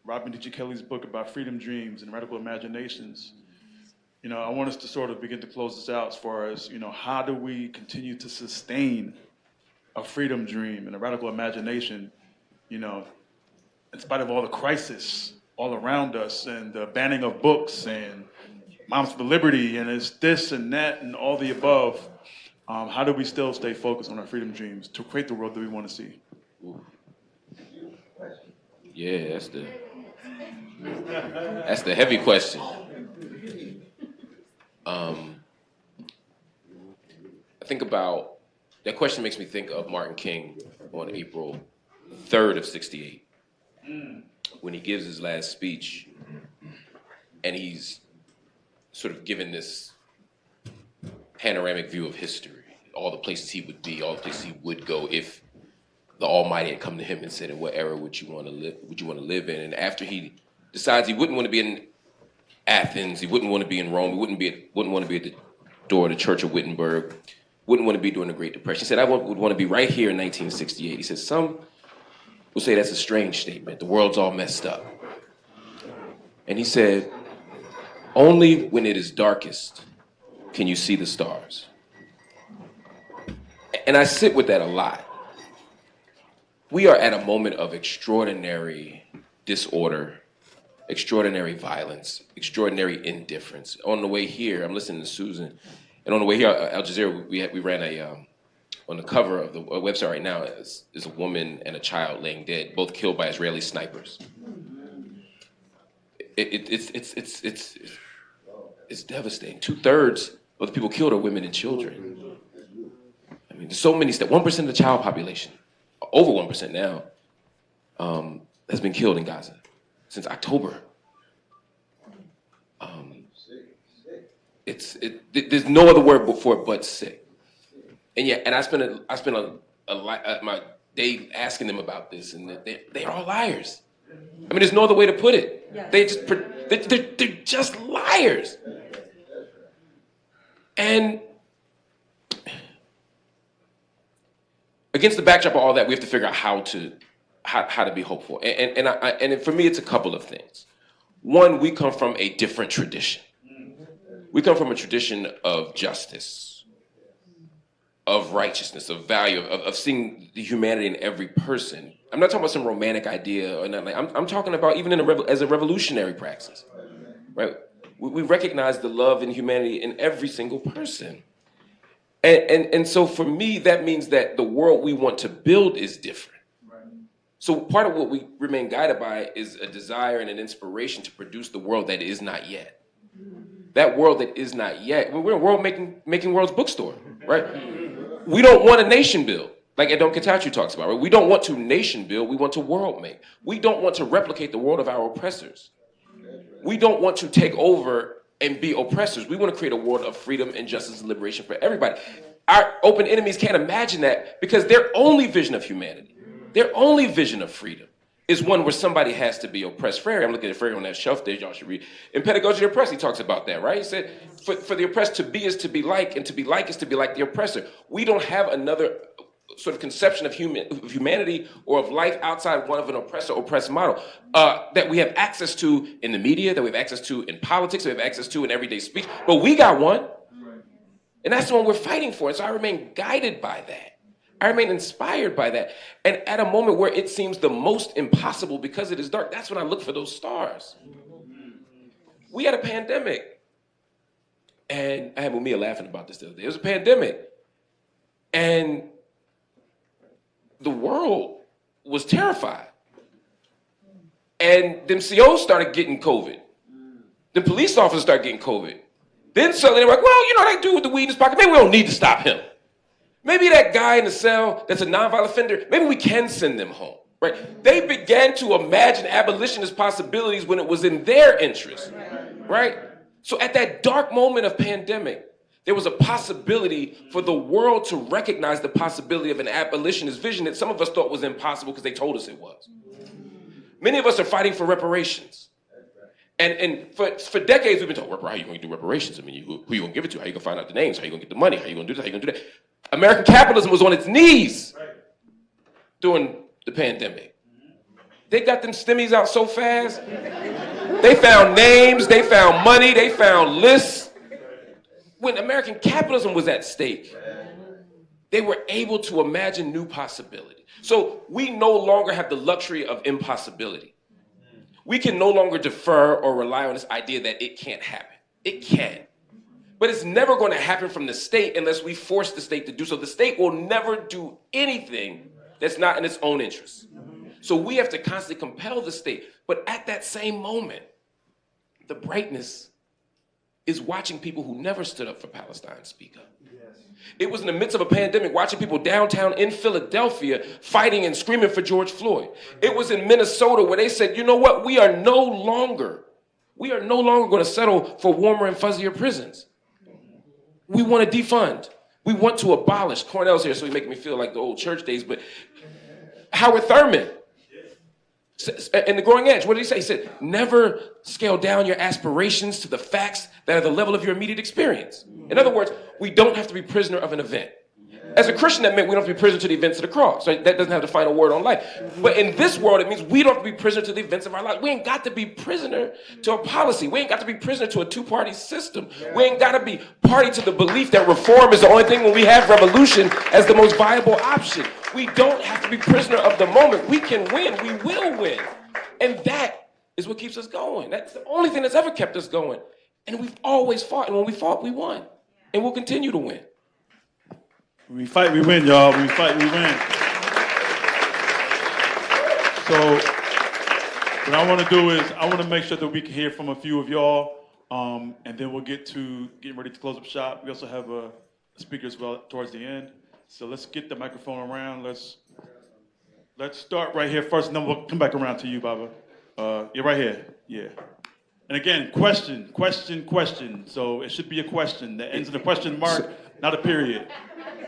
Robin D. G. Kelly's book about freedom dreams and radical imaginations. I want us to sort of begin to close this out as far as, how do we continue to sustain a freedom dream and a radical imagination, in spite of all the crisis all around us and the banning of books and Moms for Liberty and it's this and that and all the above. How do we still stay focused on our freedom dreams to create the world that we want to see? Yeah, that's the heavy question. I think about, that question makes me think of Martin King on April 3rd of '68, when he gives his last speech, and he's sort of given this panoramic view of history, all the places he would be, all the places he would go if the Almighty had come to him and said, "In what era would you want to live in?" And after he decides he wouldn't want to be in Athens, he wouldn't want to be in Rome, he wouldn't want to be at the door of the Church of Wittenberg, wouldn't want to be during the Great Depression. He said, "I would want to be right here in 1968. He said, "Some will say that's a strange statement. The world's all messed up." And he said, "Only when it is darkest can you see the stars." And I sit with that a lot. We are at a moment of extraordinary disorder, extraordinary violence, extraordinary indifference. On the way here, I'm listening to Susan, and on the way here, Al Jazeera, we ran on the cover of the website right now is a woman and a child laying dead, both killed by Israeli snipers. It's devastating. 2/3 of the people killed are women and children. I mean, there's so many steps. 1% of the child population, over 1% now, has been killed in Gaza since October There's no other word for it but sick. And yeah, and I spent my day asking them about this, and they're all liars. I mean, there's no other way to put it. Yes. They're just liars. And against the backdrop of all that, we have to figure out how to be hopeful. And for me, it's a couple of things. One, we come from a different tradition. We come from a tradition of justice, of righteousness, of value, of seeing the humanity in every person. I'm not talking about some romantic idea or nothing. I'm talking about even as a revolutionary praxis, right? We recognize the love and humanity in every single person. And so for me, that means that the world we want to build is different. So part of what we remain guided by is a desire and an inspiration to produce the world that is not yet. That world that is not yet. We're a world making world's bookstore, right? We don't want a nation build, like Edom Katachu talks about, right? We don't want to nation build, we want to world make. We don't want to replicate the world of our oppressors. We don't want to take over and be oppressors. We want to create a world of freedom and justice and liberation for everybody. Our open enemies can't imagine that because their only vision of humanity, their only vision of freedom is one where somebody has to be oppressed. Freire, I'm looking at Freire on that shelf there, y'all should read. In Pedagogy of the Oppressed, he talks about that, right? He said, for the oppressed to be is to be like, and to be like is to be like the oppressor. We don't have another sort of conception of humanity or of life outside one of an oppressor-oppressed model that we have access to in the media, that we have access to in politics, that we have access to in everyday speech. But we got one, and that's the one we're fighting for. And so I remain guided by that. I remain inspired by that. And at a moment where it seems the most impossible because it is dark, that's when I look for those stars. We had a pandemic. And I had Mumia laughing about this the other day. It was a pandemic. And the world was terrified. And them COs started getting COVID. The police officers started getting COVID. Then suddenly they were like, well, you know, that dude with the weed in his pocket, maybe we don't need to stop him. Maybe that guy in the cell that's a nonviolent offender, maybe we can send them home, right? They began to imagine abolitionist possibilities when it was in their interest, right? So at that dark moment of pandemic, there was a possibility for the world to recognize the possibility of an abolitionist vision that some of us thought was impossible because they told us it was. Many of us are fighting for reparations. And for decades, we've been told, how are you going to do reparations? I mean, who are you going to give it to? How are you going to find out the names? How are you going to get the money? How are you going to do this? How are you going to do that? American capitalism was on its knees during the pandemic. They got them stimmies out so fast. They found names, they found money, they found lists. When American capitalism was at stake, they were able to imagine new possibility. So we no longer have the luxury of impossibility. We can no longer defer or rely on this idea that it can't happen. It can. But it's never going to happen from the state unless we force the state to do so. The state will never do anything that's not in its own interest. So we have to constantly compel the state. But at that same moment, the brightness is watching people who never stood up for Palestine speak up. It was in the midst of a pandemic, watching people downtown in Philadelphia fighting and screaming for George Floyd. It was in Minnesota where they said, you know what, we are no longer going to settle for warmer and fuzzier prisons. We want to defund. We want to abolish. Cornel's here, so he's making me feel like the old church days, but Howard Thurman, in The Growing Edge, what did he say? He said, never scale down your aspirations to the facts that are the level of your immediate experience. In other words, we don't have to be prisoner of an event. As a Christian, that meant we don't have to be prisoner to the events of the cross. Right? That doesn't have the final word on life. But in this world, it means we don't have to be prisoner to the events of our life. We ain't got to be prisoner to a policy. We ain't got to be prisoner to a two-party system. We ain't got to be party to the belief that reform is the only thing when we have revolution as the most viable option. We don't have to be prisoner of the moment. We can win. We will win. And that is what keeps us going. That's the only thing that's ever kept us going. And we've always fought. And when we fought, we won. And we'll continue to win. When we fight, we win, y'all. When we fight, we win. So what I want to do is I want to make sure that we can hear from a few of y'all, and then we'll get to getting ready to close up shop. We also have a speaker as well towards the end. So let's get the microphone around. Let's start right here first, and then we'll come back around to you, Baba. Yeah, right here. Yeah. And again, question, question, question. So it should be a question that ends in a question mark, not a period.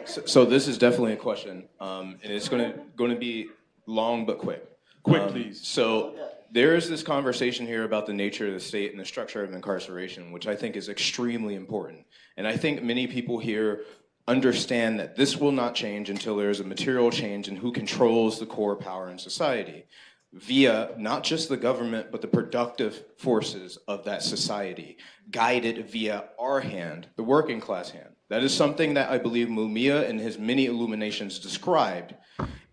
So this is definitely a question, and it's going to be long but quick. Quick, please. So there is this conversation here about the nature of the state and the structure of incarceration, which I think is extremely important. And I think many people here understand that this will not change until there is a material change in who controls the core power in society, via not just the government, but the productive forces of that society, guided via our hand, the working class hand. That is something that I believe Mumia in his many illuminations described.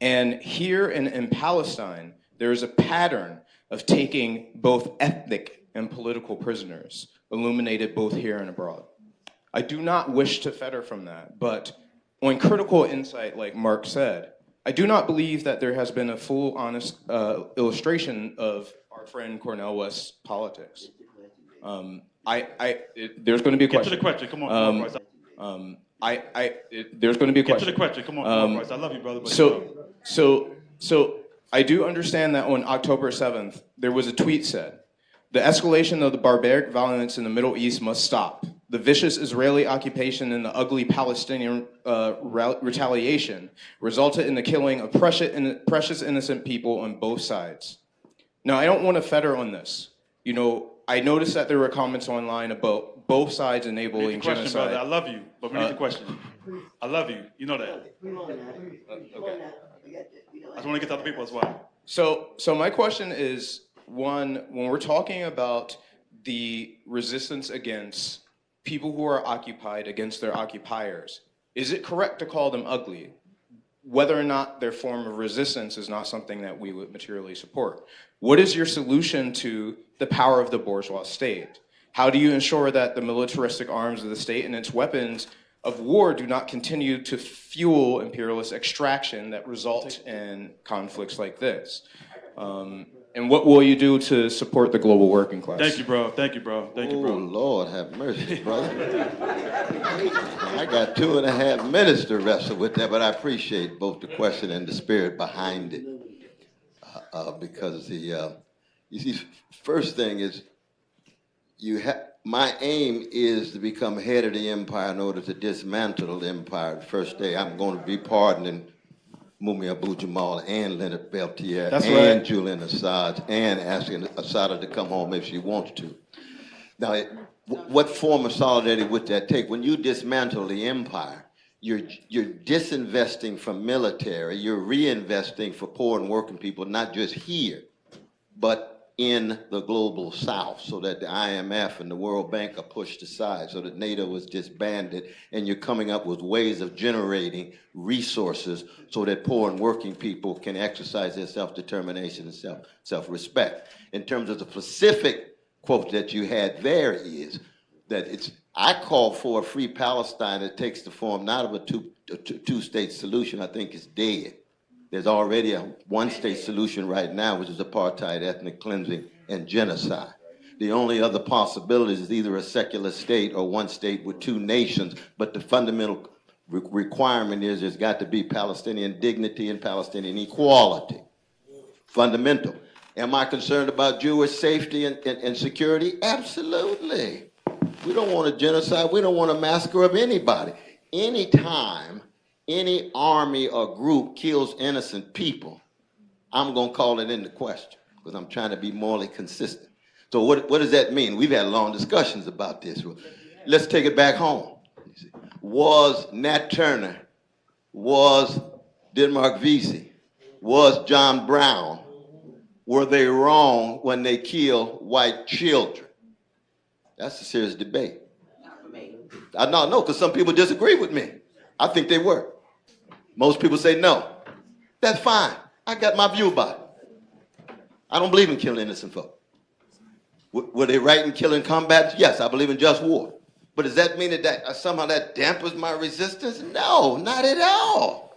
And here in Palestine, there is a pattern of taking both ethnic and political prisoners, illuminated both here and abroad. I do not wish to fetter from that, but on critical insight, like Marc said, I do not believe that there has been a full, honest illustration of our friend Cornel West's politics. There's going to be a question. Get to the question. Come on, Bryce. There's going to be a question. Get to the question. Come on, Bryce. I love you, brother. But So I do understand that on October 7th, there was a tweet said, "The escalation of the barbaric violence in the Middle East must stop. The vicious Israeli occupation and the ugly Palestinian retaliation resulted in the killing of precious innocent people on both sides." Now, I don't want to fetter on this. You know, I noticed that there were comments online about both sides enabling question, genocide. brother. I love you, but we need the question. I love you. You know that. Okay. I just want to get to other people as well. So my question is, one, when we're talking about the resistance against people who are occupied against their occupiers, is it correct to call them ugly? Whether or not their form of resistance is not something that we would materially support. What is your solution to the power of the bourgeois state? How do you ensure that the militaristic arms of the state and its weapons of war do not continue to fuel imperialist extraction that results in conflicts like this? And what will you do to support the global working class? Thank you, bro. Thank you, bro. Thank you, bro. Oh, Lord have mercy, brother. I got 2.5 minutes to wrestle with that, but I appreciate both the question and the spirit behind it. Because you see, first thing is, my aim is to become head of the empire in order to dismantle the empire. The first day I'm going to be pardoning Mumia Abu-Jamal and Leonard Peltier and Julian Assange and asking Assad to come home if she wants to. Now, what form of solidarity would that take? When you dismantle the empire, you're disinvesting from military, you're reinvesting for poor and working people, not just here, but in the global south, so that the IMF and the World Bank are pushed aside, so that NATO was disbanded, and you're coming up with ways of generating resources so that poor and working people can exercise their self-determination and self-respect. In terms of the specific quote that you had there is that I call for a free Palestine that takes the form not of a two-state solution. I think it's dead. There's already a one-state solution right now, which is apartheid, ethnic cleansing, and genocide. The only other possibility is either a secular state or one state with two nations, but the fundamental requirement is there's got to be Palestinian dignity and Palestinian equality. Fundamental. Am I concerned about Jewish safety and security? Absolutely. We don't want a genocide. We don't want a massacre of anybody. Anytime any army or group kills innocent people, I'm going to call it into question because I'm trying to be morally consistent. So what does that mean? We've had long discussions about this. Let's take it back home. Was Nat Turner, was Denmark Vesey, was John Brown, were they wrong when they killed white children? That's a serious debate. I don't know, because some people disagree with me. I think they were. Most people say no. That's fine. I got my view about it. I don't believe in killing innocent folk. Were they right in killing combatants? Yes, I believe in just war. But does that mean that somehow that dampers my resistance? No, not at all.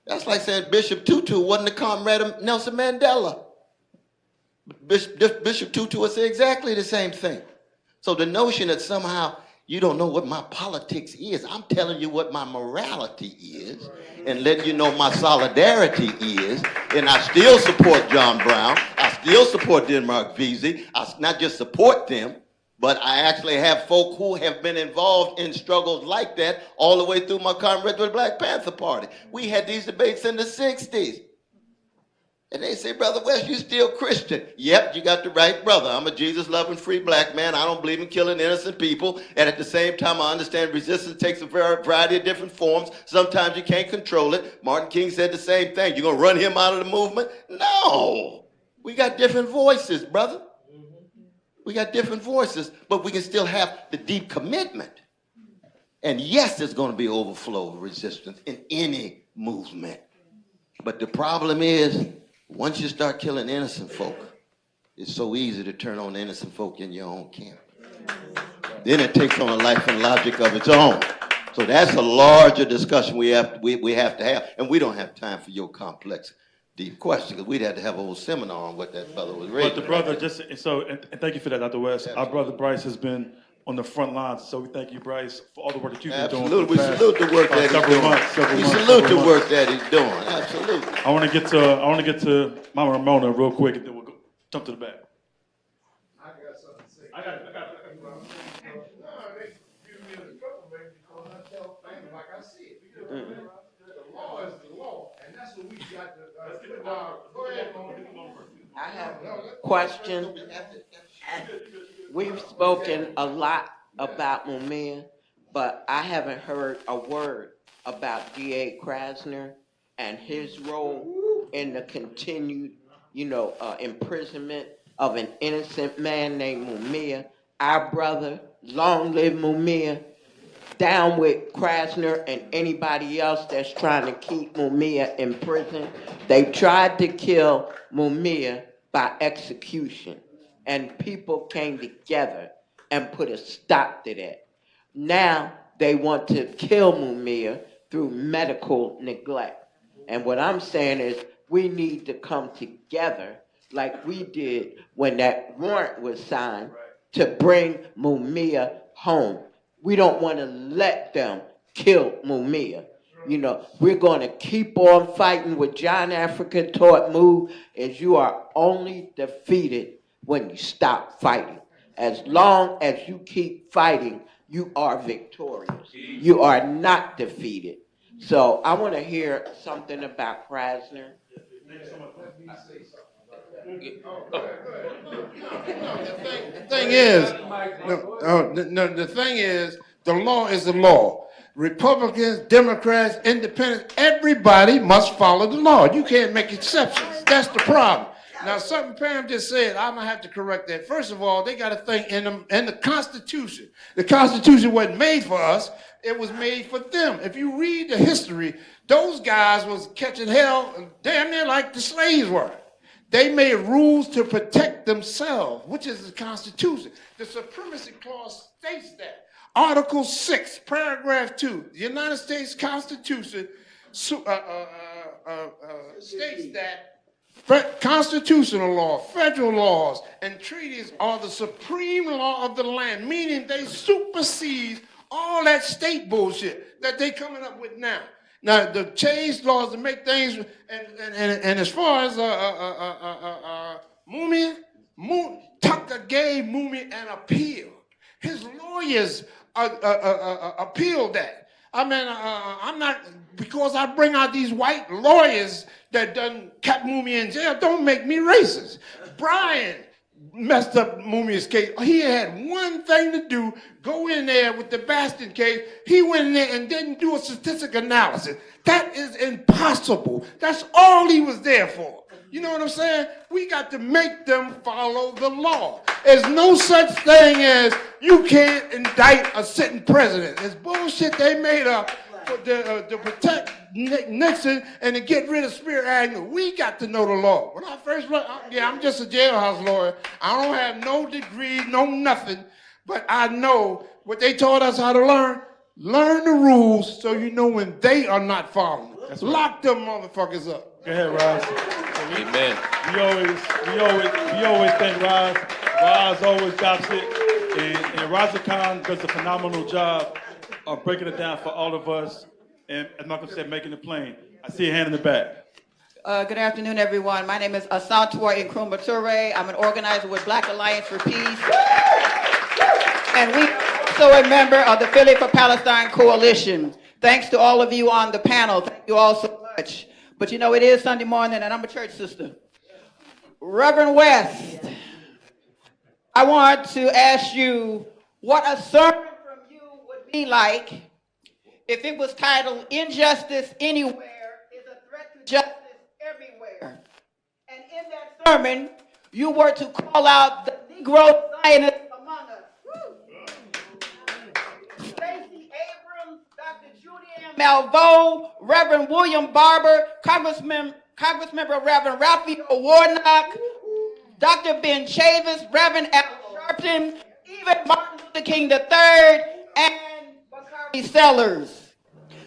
That's like saying Bishop Tutu wasn't a comrade of Nelson Mandela. Bishop Tutu would say exactly the same thing. So the notion that somehow you don't know what my politics is, I'm telling you what my morality is and letting you know my solidarity is, and I still support John Brown, I still support Denmark Vesey. I not just support them, but I actually have folk who have been involved in struggles like that all the way through my comrade with the Black Panther Party. We had these debates in the 60s. And they say, Brother West, you still Christian. Yep, you got the right brother. I'm a Jesus-loving, free black man. I don't believe in killing innocent people. And at the same time, I understand resistance takes a variety of different forms. Sometimes you can't control it. Martin King said the same thing. You're going to run him out of the movement? No. We got different voices, brother. We got different voices, but we can still have the deep commitment. And yes, there's going to be overflow of resistance in any movement. But the problem is, once you start killing innocent folk, it's so easy to turn on innocent folk in your own camp. Then it takes on a life and logic of its own. So that's a larger discussion we have to have, and we don't have time for your complex, deep question, because we'd have to have a whole seminar on what that brother was raising. But the brother, and thank you for that, Dr. West. Our brother Bryce has been on the front lines, so we thank you, Bryce, for all the work that you've been doing. Absolutely, we salute the work that he's doing. We salute the work that he's doing. Absolutely. I want to get to Mama Ramona real quick, and then we'll go jump to the back. I got something to say. I got they give me the trouble, baby, because I tell things like I see it. The law is the law, and that's what we got to go ahead, Mama. I have a question. We've spoken a lot about Mumia, but I haven't heard a word about D.A. Krasner and his role in the continued, imprisonment of an innocent man named Mumia. Our brother, long live Mumia, down with Krasner and anybody else that's trying to keep Mumia in prison. They tried to kill Mumia by execution, and people came together and put a stop to that. Now they want to kill Mumia through medical neglect. And what I'm saying is we need to come together like we did when that warrant was signed to bring Mumia home. We don't want to let them kill Mumia. We're going to keep on fighting. What John Africa taught Mu is you are only defeated when you stop fighting. As long as you keep fighting, you are victorious. You are not defeated. So I want to hear something about Krasner. The thing is, the law is the law. Republicans, Democrats, Independents, everybody must follow the law. You can't make exceptions. That's the problem. Now, something Pam just said, I'm going to have to correct that. First of all, they got to think in the Constitution. The Constitution wasn't made for us. It was made for them. If you read the history, those guys was catching hell damn near like the slaves were. They made rules to protect themselves, which is the Constitution. The Supremacy Clause states that. Article 6, paragraph 2, the United States Constitution states that constitutional law, federal laws, and treaties are the supreme law of the land, meaning they supersede all that state bullshit that they coming up with now. Now, the change laws to make things, and as far as Mumia, Tucker gave Mumia an appeal. His lawyers appealed that. I mean, I'm not, because I bring out these white lawyers that done kept Mumia in jail, don't make me racist. Brian messed up Mumia's case. He had one thing to do, go in there with the Bastion case. He went in there and didn't do a statistic analysis. That is impossible. That's all he was there for. You know what I'm saying? We got to make them follow the law. There's no such thing as you can't indict a sitting president. It's bullshit they made up to protect Nixon and to get rid of Spiro Agnew. We got to know the law. When I first learned, I'm just a jailhouse lawyer. I don't have no degree, no nothing, but I know what they taught us how to learn. Learn the rules so you know when they are not following. Right. Lock them motherfuckers up. Go ahead, Roz. Amen. We always thank Roz. Roz always stops it, and Raza Khan does a phenomenal job of breaking it down for all of us. And as Malcolm said, making it plain. I see a hand in the back. Good afternoon, everyone. My name is Asantwa Nkrumah Toure. I'm an organizer with Black Alliance for Peace. And we also a member of the Philly for Palestine Coalition. Thanks to all of you on the panel. Thank you all so much. But you know, it is Sunday morning and I'm a church sister. Reverend West, I want to ask you what a sermon from you would be like if it was titled Injustice Anywhere is a Threat to Justice Everywhere. And in that sermon, you were to call out the Negro Zionists among us. Stacey Abrams, Dr. Julianne Malveaux, Reverend William Barber, Congressmember Reverend Raphael Warnock, Dr. Ben Chavis, Reverend Al Sharpton, even Martin Luther King III, and Bakari Sellers.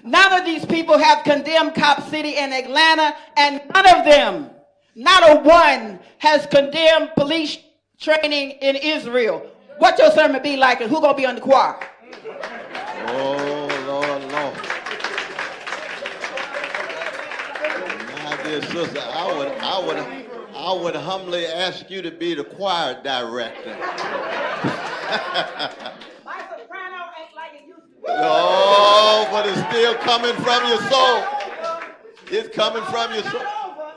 None of these people have condemned Cop City in Atlanta, and none of them, not a one, has condemned police training in Israel. What your sermon be like, and who gonna be on the choir? Oh, Lord, Lord. My dear sister, I would humbly ask you to be the choir director. Oh, but it's still coming from your soul. It's coming from your soul.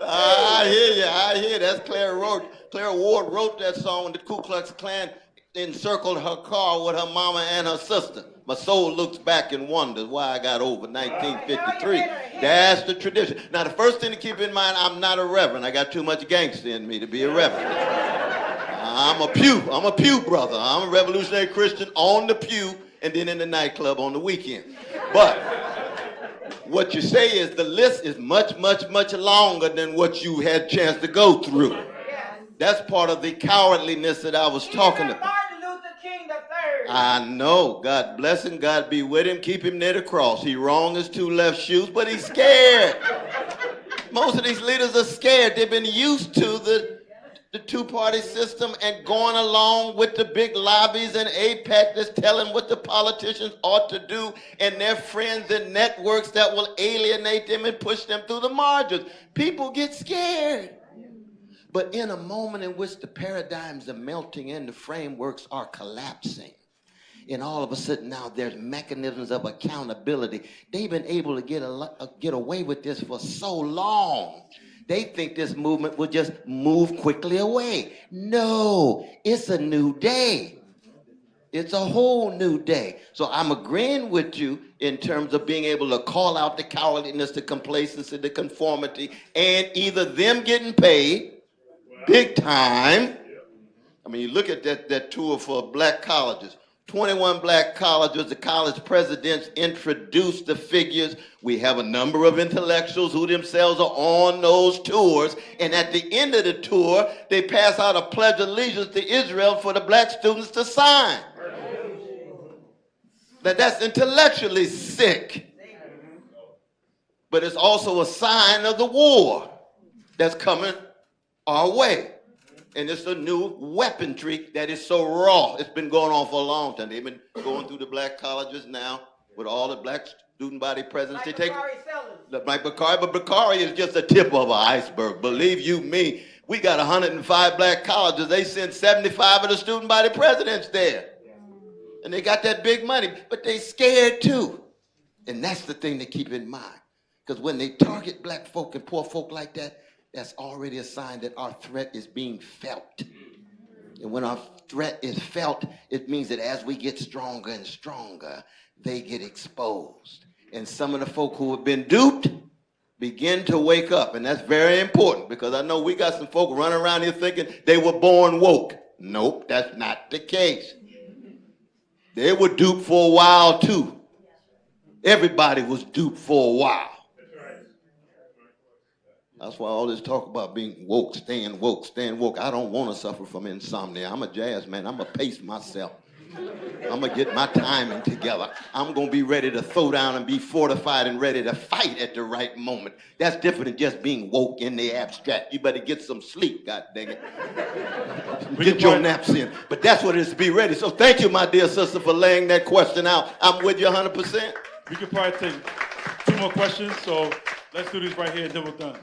I hear you. I hear. That's Claire Ward. Claire Ward wrote that song when the Ku Klux Klan encircled her car with her mama and her sister. My soul looks back and wonders why I got over 1953. That's the tradition. Now, the first thing to keep in mind, I'm not a reverend. I got too much gangster in me to be a reverend. I'm a pew brother. I'm a revolutionary Christian on the pew and then in the nightclub on the weekend. But what you say is the list is much, much, much longer than what you had a chance to go through. That's part of the cowardliness that I was talking about. Martin Luther King III. I know. God bless him. God be with him. Keep him near the cross. He wrong his two left shoes, but he's scared. Most of these leaders are scared. They've been used to the two-party system and going along with the big lobbies and APAC that's telling what the politicians ought to do and their friends and networks that will alienate them and push them through the margins. People get scared. But in a moment in which the paradigms are melting and the frameworks are collapsing, and all of a sudden now there's mechanisms of accountability. They've been able to get away with this for so long. They think this movement will just move quickly away. No, it's a new day. It's a whole new day. So I'm agreeing with you in terms of being able to call out the cowardliness, the complacency, the conformity, and either them getting paid big time. I mean, you look at that tour for black colleges. 21 black colleges, the college presidents introduced the figures. We have a number of intellectuals who themselves are on those tours. And at the end of the tour, they pass out a pledge of allegiance to Israel for the black students to sign. That's intellectually sick. But it's also a sign of the war that's coming our way. And it's a new weaponry that is so raw. It's been going on for a long time. They've been going through the black colleges now with all the black student body presidents. Like Bakari, but Bakari is just the tip of an iceberg. Believe you me, we got 105 black colleges. They sent 75 of the student body presidents there. And they got that big money, but they scared too. And that's the thing to keep in mind. Because when they target black folk and poor folk like that, that's already a sign that our threat is being felt. And when our threat is felt, it means that as we get stronger and stronger, they get exposed. And some of the folk who have been duped begin to wake up. And that's very important because I know we got some folk running around here thinking they were born woke. Nope, that's not the case. They were duped for a while too. Everybody was duped for a while. That's why all this talk about being woke, staying woke, staying woke. I don't want to suffer from insomnia. I'm a jazz man. I'm going to pace myself. I'm going to get my timing together. I'm going to be ready to throw down and be fortified and ready to fight at the right moment. That's different than just being woke in the abstract. You better get some sleep, God dang it. Get your naps in. But that's what it is to be ready. So thank you, my dear sister, for laying that question out. I'm with you 100%. We could probably take 2 more questions. So let's do this right here and then we're done.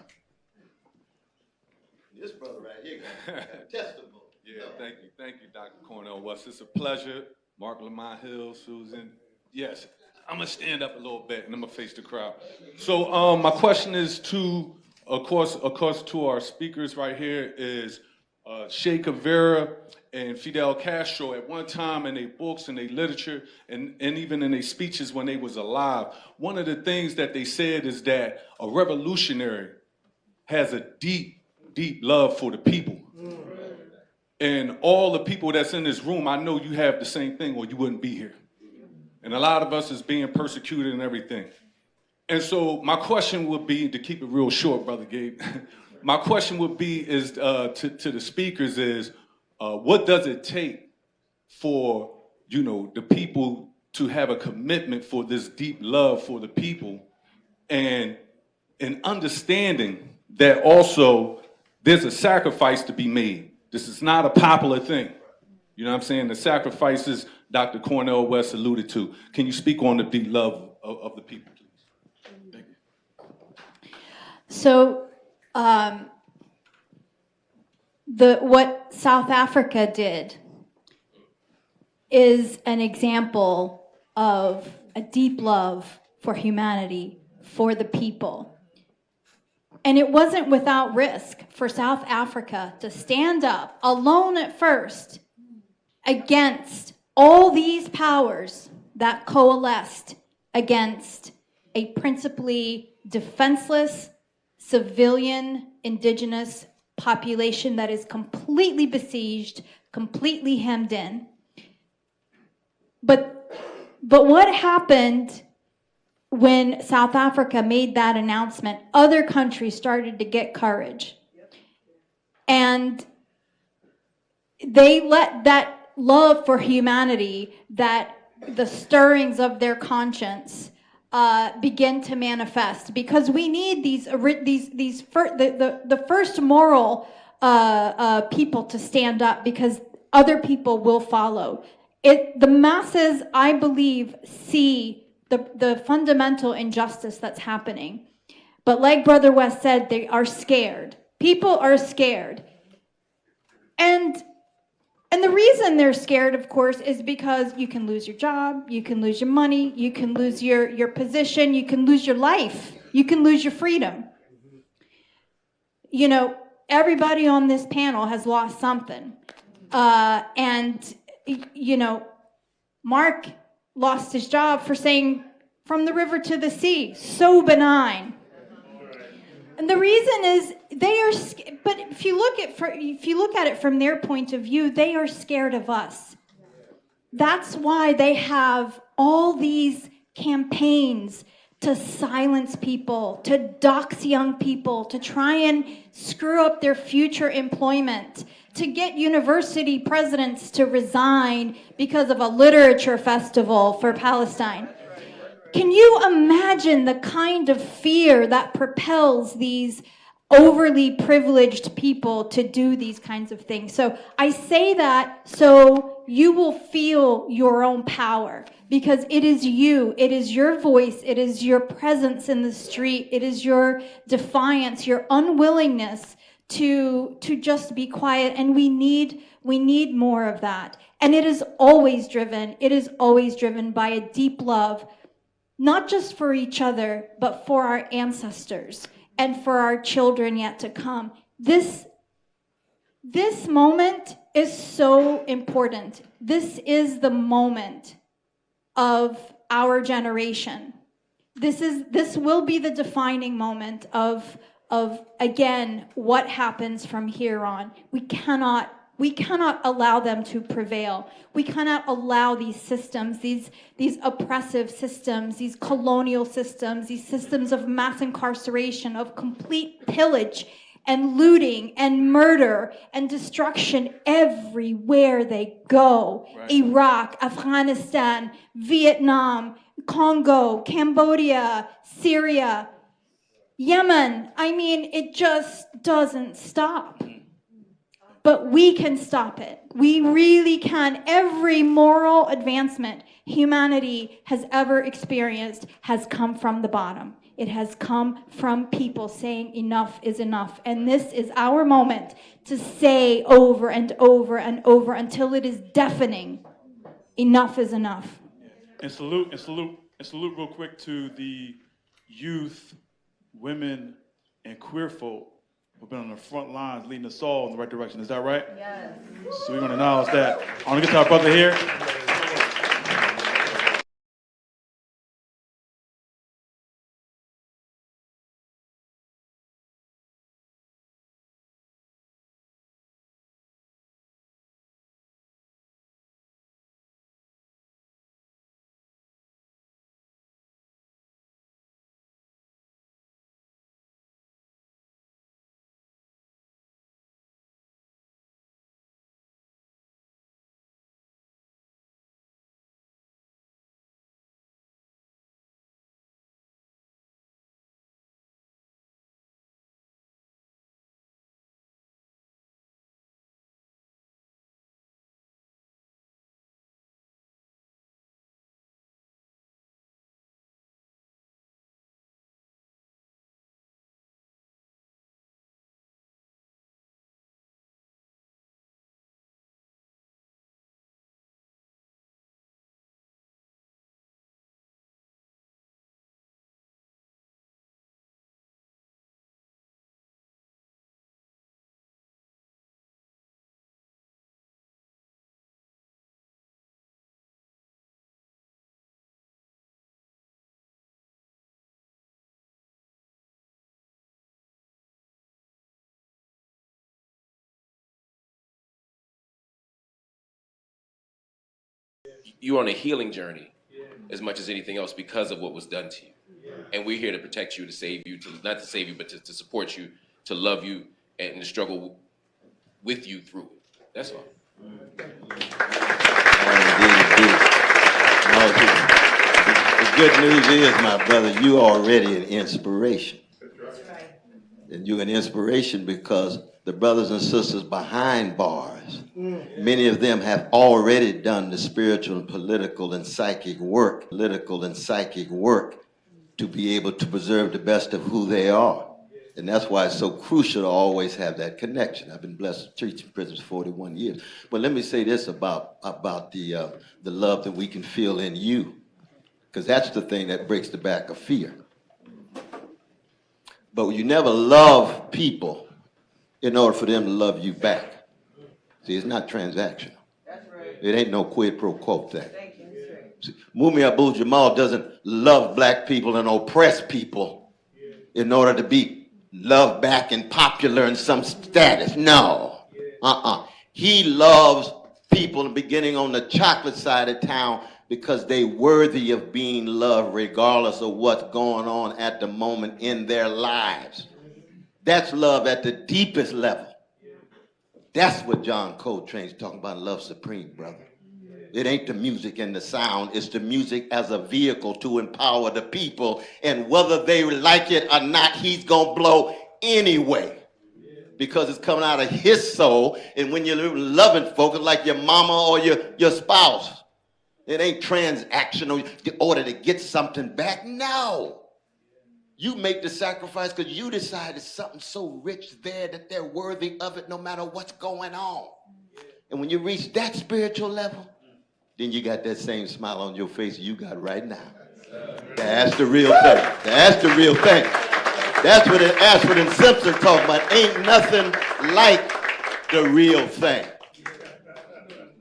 Yeah, thank you, Dr. Cornel West. It's a pleasure. Marc Lamont Hill, Susan. Yes, I'm gonna stand up a little bit and I'm gonna face the crowd. So my question is to, of course, to our speakers right here is Che Guevara and Fidel Castro. At one time in their books and their literature and even in their speeches when they was alive, one of the things that they said is that a revolutionary has a deep, deep love for the people. And all the people that's in this room, I know you have the same thing or you wouldn't be here. And a lot of us is being persecuted and everything. And so my question would be, to keep it real short, Brother Gabe, my question would be is to the speakers is, what does it take for, the people to have a commitment for this deep love for the people and an understanding that also there's a sacrifice to be made. This is not a popular thing. You know what I'm saying? The sacrifices Dr. Cornel West alluded to. Can you speak on the deep love of the people, please? Thank you. So what South Africa did is an example of a deep love for humanity, for the people. And it wasn't without risk for South Africa to stand up alone at first against all these powers that coalesced against a principally defenseless, civilian, indigenous population that is completely besieged, completely hemmed in. But what happened when South Africa made that announcement? Other countries started to get courage. And they let that love for humanity, that the stirrings of their conscience begin to manifest, because we need the first moral people to stand up, because other people will follow. The masses, I believe, see the fundamental injustice that's happening. But like Brother West said, they are scared. People are scared. And the reason they're scared, of course, is because you can lose your job, you can lose your money, you can lose your position, you can lose your life, you can lose your freedom. Everybody on this panel has lost something. Mark lost his job for saying from the river to the sea, so benign. And the reason is they are, but if you look at it from their point of view, they are scared of us. That's why they have all these campaigns to silence people, to dox young people, to try and screw up their future employment, to get university presidents to resign because of a literature festival for Palestine. Can you imagine the kind of fear that propels these overly privileged people to do these kinds of things? So I say that so you will feel your own power, because it is you, it is your voice, it is your presence in the street, it is your defiance, your unwillingness to just be quiet, and we need more of that. And it is always driven by a deep love, not just for each other, but for our ancestors and for our children yet to come. This moment is so important. This is the moment of our generation. This will be the defining moment of again, what happens from here on. We cannot allow them to prevail. We cannot allow these systems, these oppressive systems, these colonial systems, these systems of mass incarceration, of complete pillage and looting and murder and destruction everywhere they go. Right. Iraq, Afghanistan, Vietnam, Congo, Cambodia, Syria, Yemen. I mean, it just doesn't stop. But we can stop it. We really can. Every moral advancement humanity has ever experienced has come from the bottom. It has come from people saying enough is enough. And this is our moment to say over and over and over until it is deafening, enough is enough. And salute real quick to the youth, women, and queer folk who've been on the front lines leading us all in the right direction. Is that right? Yes. So we're going to acknowledge that. I want to get to our brother here. You're on a healing journey as much as anything else because of what was done to you. And we're here to protect you, to save you, not to save you, but to support you, to love you, and to struggle with you through it. That's all. The good news is, my brother, you are already an inspiration. And you're an inspiration because the brothers and sisters behind bars, many of them have already done the spiritual and political and psychic work, to be able to preserve the best of who they are. And that's why it's so crucial to always have that connection. I've been blessed to teach in prisons 41 years. But let me say this about the love that we can feel in you, because that's the thing that breaks the back of fear. But you never love people in order for them to love you back. See, it's not transactional. That's right. It ain't no quid pro quo thing. Thank you. See, Mumia Abu-Jamal doesn't love black people and oppress people in order to be loved back and popular in some status. No. He loves people beginning on the chocolate side of town because they worthy of being loved regardless of what's going on at the moment in their lives. That's love at the deepest level. That's what John Coltrane's talking about, love supreme, brother. It ain't the music and the sound, it's the music as a vehicle to empower the people, and whether they like it or not, he's gonna blow anyway. Because it's coming out of his soul, and when you're loving folks like your mama or your spouse, it ain't transactional in order to get something back. No. You make the sacrifice because you decide it's something so rich there that they're worthy of it no matter what's going on. And when you reach that spiritual level, then you got that same smile on your face you got right now. That's the real thing. That's the real thing. That's what Ashford and Simpson talk about. Ain't nothing like the real thing.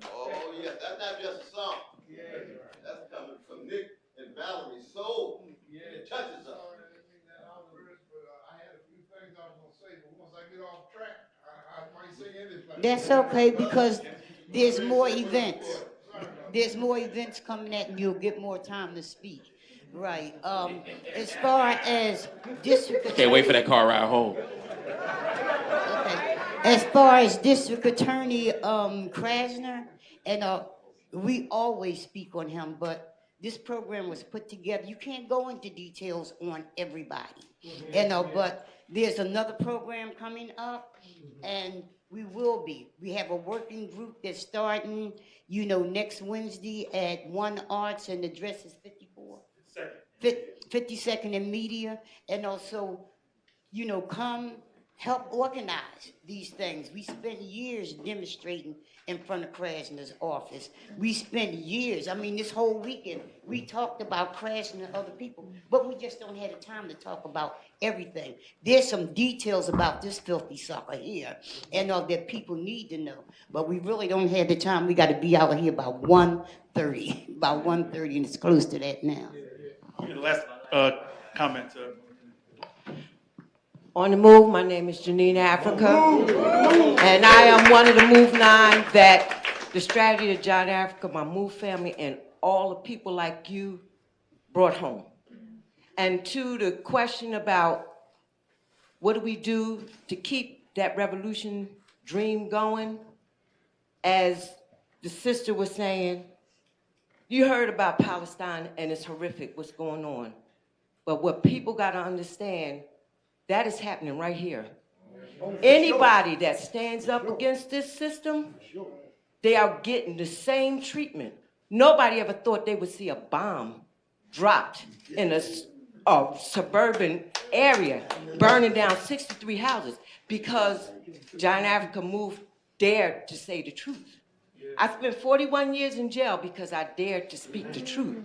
Oh, yeah, that's not just a song. That's coming from Nick and Valerie's soul. It touches us. That's okay, because there's more events. There's more events coming at, and you'll get more time to speak. Right. As far as district attorney, Can't wait for that car ride home. okay. As far as district attorney Krasner, and we always speak on him, but this program was put together. You can't go into details on everybody, but there's another program coming up, and we will be. We have a working group that's starting, next Wednesday at 1 Arts, and the address is 54. 52nd in media, and also, come help organize these things. We spent years demonstrating in front of Krasner's office. We spent years, this whole weekend, we talked about Krasner and other people, but we just don't have the time to talk about everything. There's some details about this filthy sucker here, and that people need to know, but we really don't have the time. We got to be out here by 1:30, and it's close to that now. The last comment. On the move, my name is Janine Africa, and I am one of the Move 9 that the strategy of John Africa, my Move family, and all the people like you brought home. And to the question about what do we do to keep that revolution dream going, as the sister was saying, you heard about Palestine and it's horrific what's going on. But what people got to understand, that is happening right here. Anybody that stands up against this system, they are getting the same treatment. Nobody ever thought they would see a bomb dropped in a suburban area, burning down 63 houses, because John Africa Move dared to say the truth. I spent 41 years in jail because I dared to speak the truth.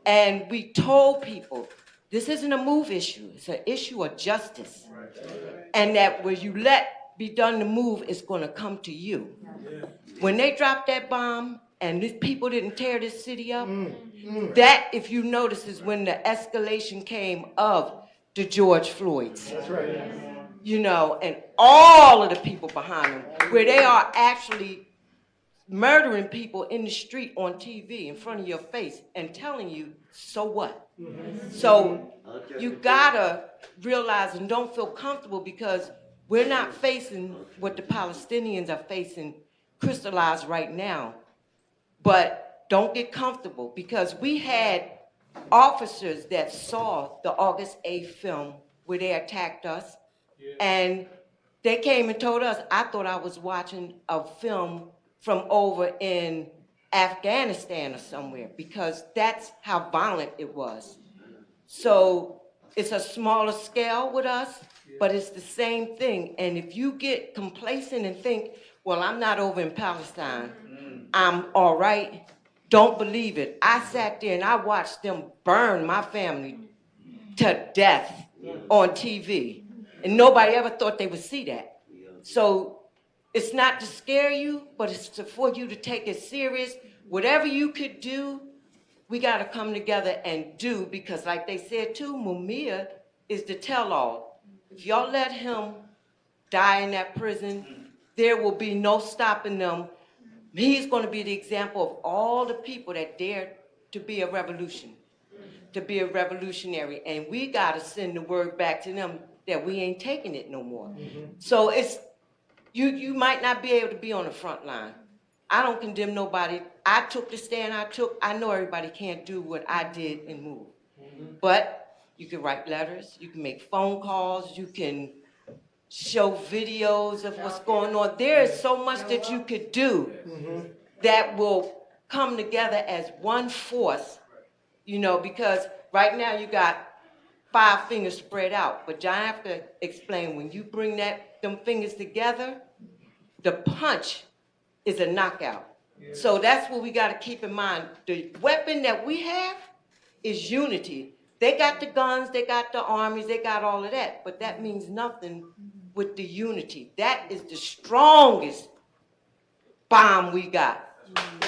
And we told people, this isn't a Move issue, it's an issue of justice. And that when you be done to move, it's gonna come to you. When they dropped that bomb and these people didn't tear this city up, that, if you notice, is when the escalation came of the George Floyds. That's right. And all of the people behind them, where they are actually murdering people in the street on TV in front of your face and telling you, so what? So you gotta realize and don't feel comfortable, because we're not facing what the Palestinians are facing crystallized right now. But don't get comfortable, because we had officers that saw the August 8th film where they attacked us, and they came and told us, I thought I was watching a film from over in Afghanistan or somewhere, because that's how violent it was. So it's a smaller scale with us, but it's the same thing. And if you get complacent and think, well, I'm not over in Palestine, I'm all right, don't believe it. I sat there and I watched them burn my family to death on TV, and nobody ever thought they would see that. So it's not to scare you, but it's for you to take it serious. Whatever you could do, we got to come together and do, because like they said too, Mumia is the tell-all. If y'all let him die in that prison, there will be no stopping them. He's going to be the example of all the people that dared to be a revolution, to be a revolutionary. And we got to send the word back to them that we ain't taking it no more. So it's, you might not be able to be on the front line. I don't condemn nobody. I took the stand I took. I know everybody can't do what I did and move. But you can write letters, you can make phone calls, you can show videos of what's going on. There is so much that you could do that will come together as one force, because right now you got 5 fingers spread out. But John Africa explained, when you bring them fingers together, the punch is a knockout. So that's what we got to keep in mind. The weapon that we have is unity. They got the guns, they got the armies, they got all of that, but that means nothing with the unity. That is the strongest bomb we got.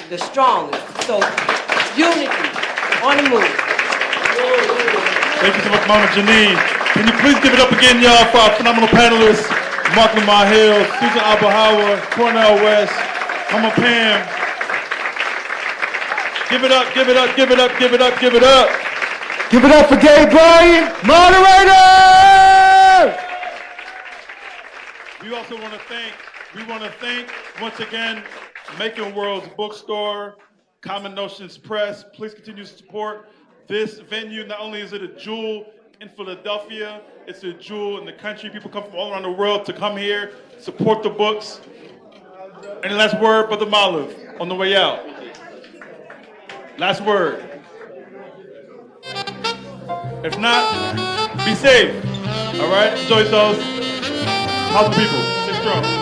The strongest. So, unity on the move. Thank you so much, Mama Janine. Can you please give it up again, y'all, for our phenomenal panelists, Marc Lamont Hill, Susan Abulhawa, Cornel West, Mama Pam. Give it up, give it up, give it up, give it up, give it up. Give it up for Gabe Bryant, moderator! We also want to thank once again Making Worlds Bookstore, Common Notions Press. Please continue to support this venue. Not only is it a jewel in Philadelphia, it's a jewel in the country. People come from all around the world to come here, support the books. Any last word, Brother Malov, on the way out? Last word. If not, be safe. All right? Enjoy yourselves. Help the people. Stay strong.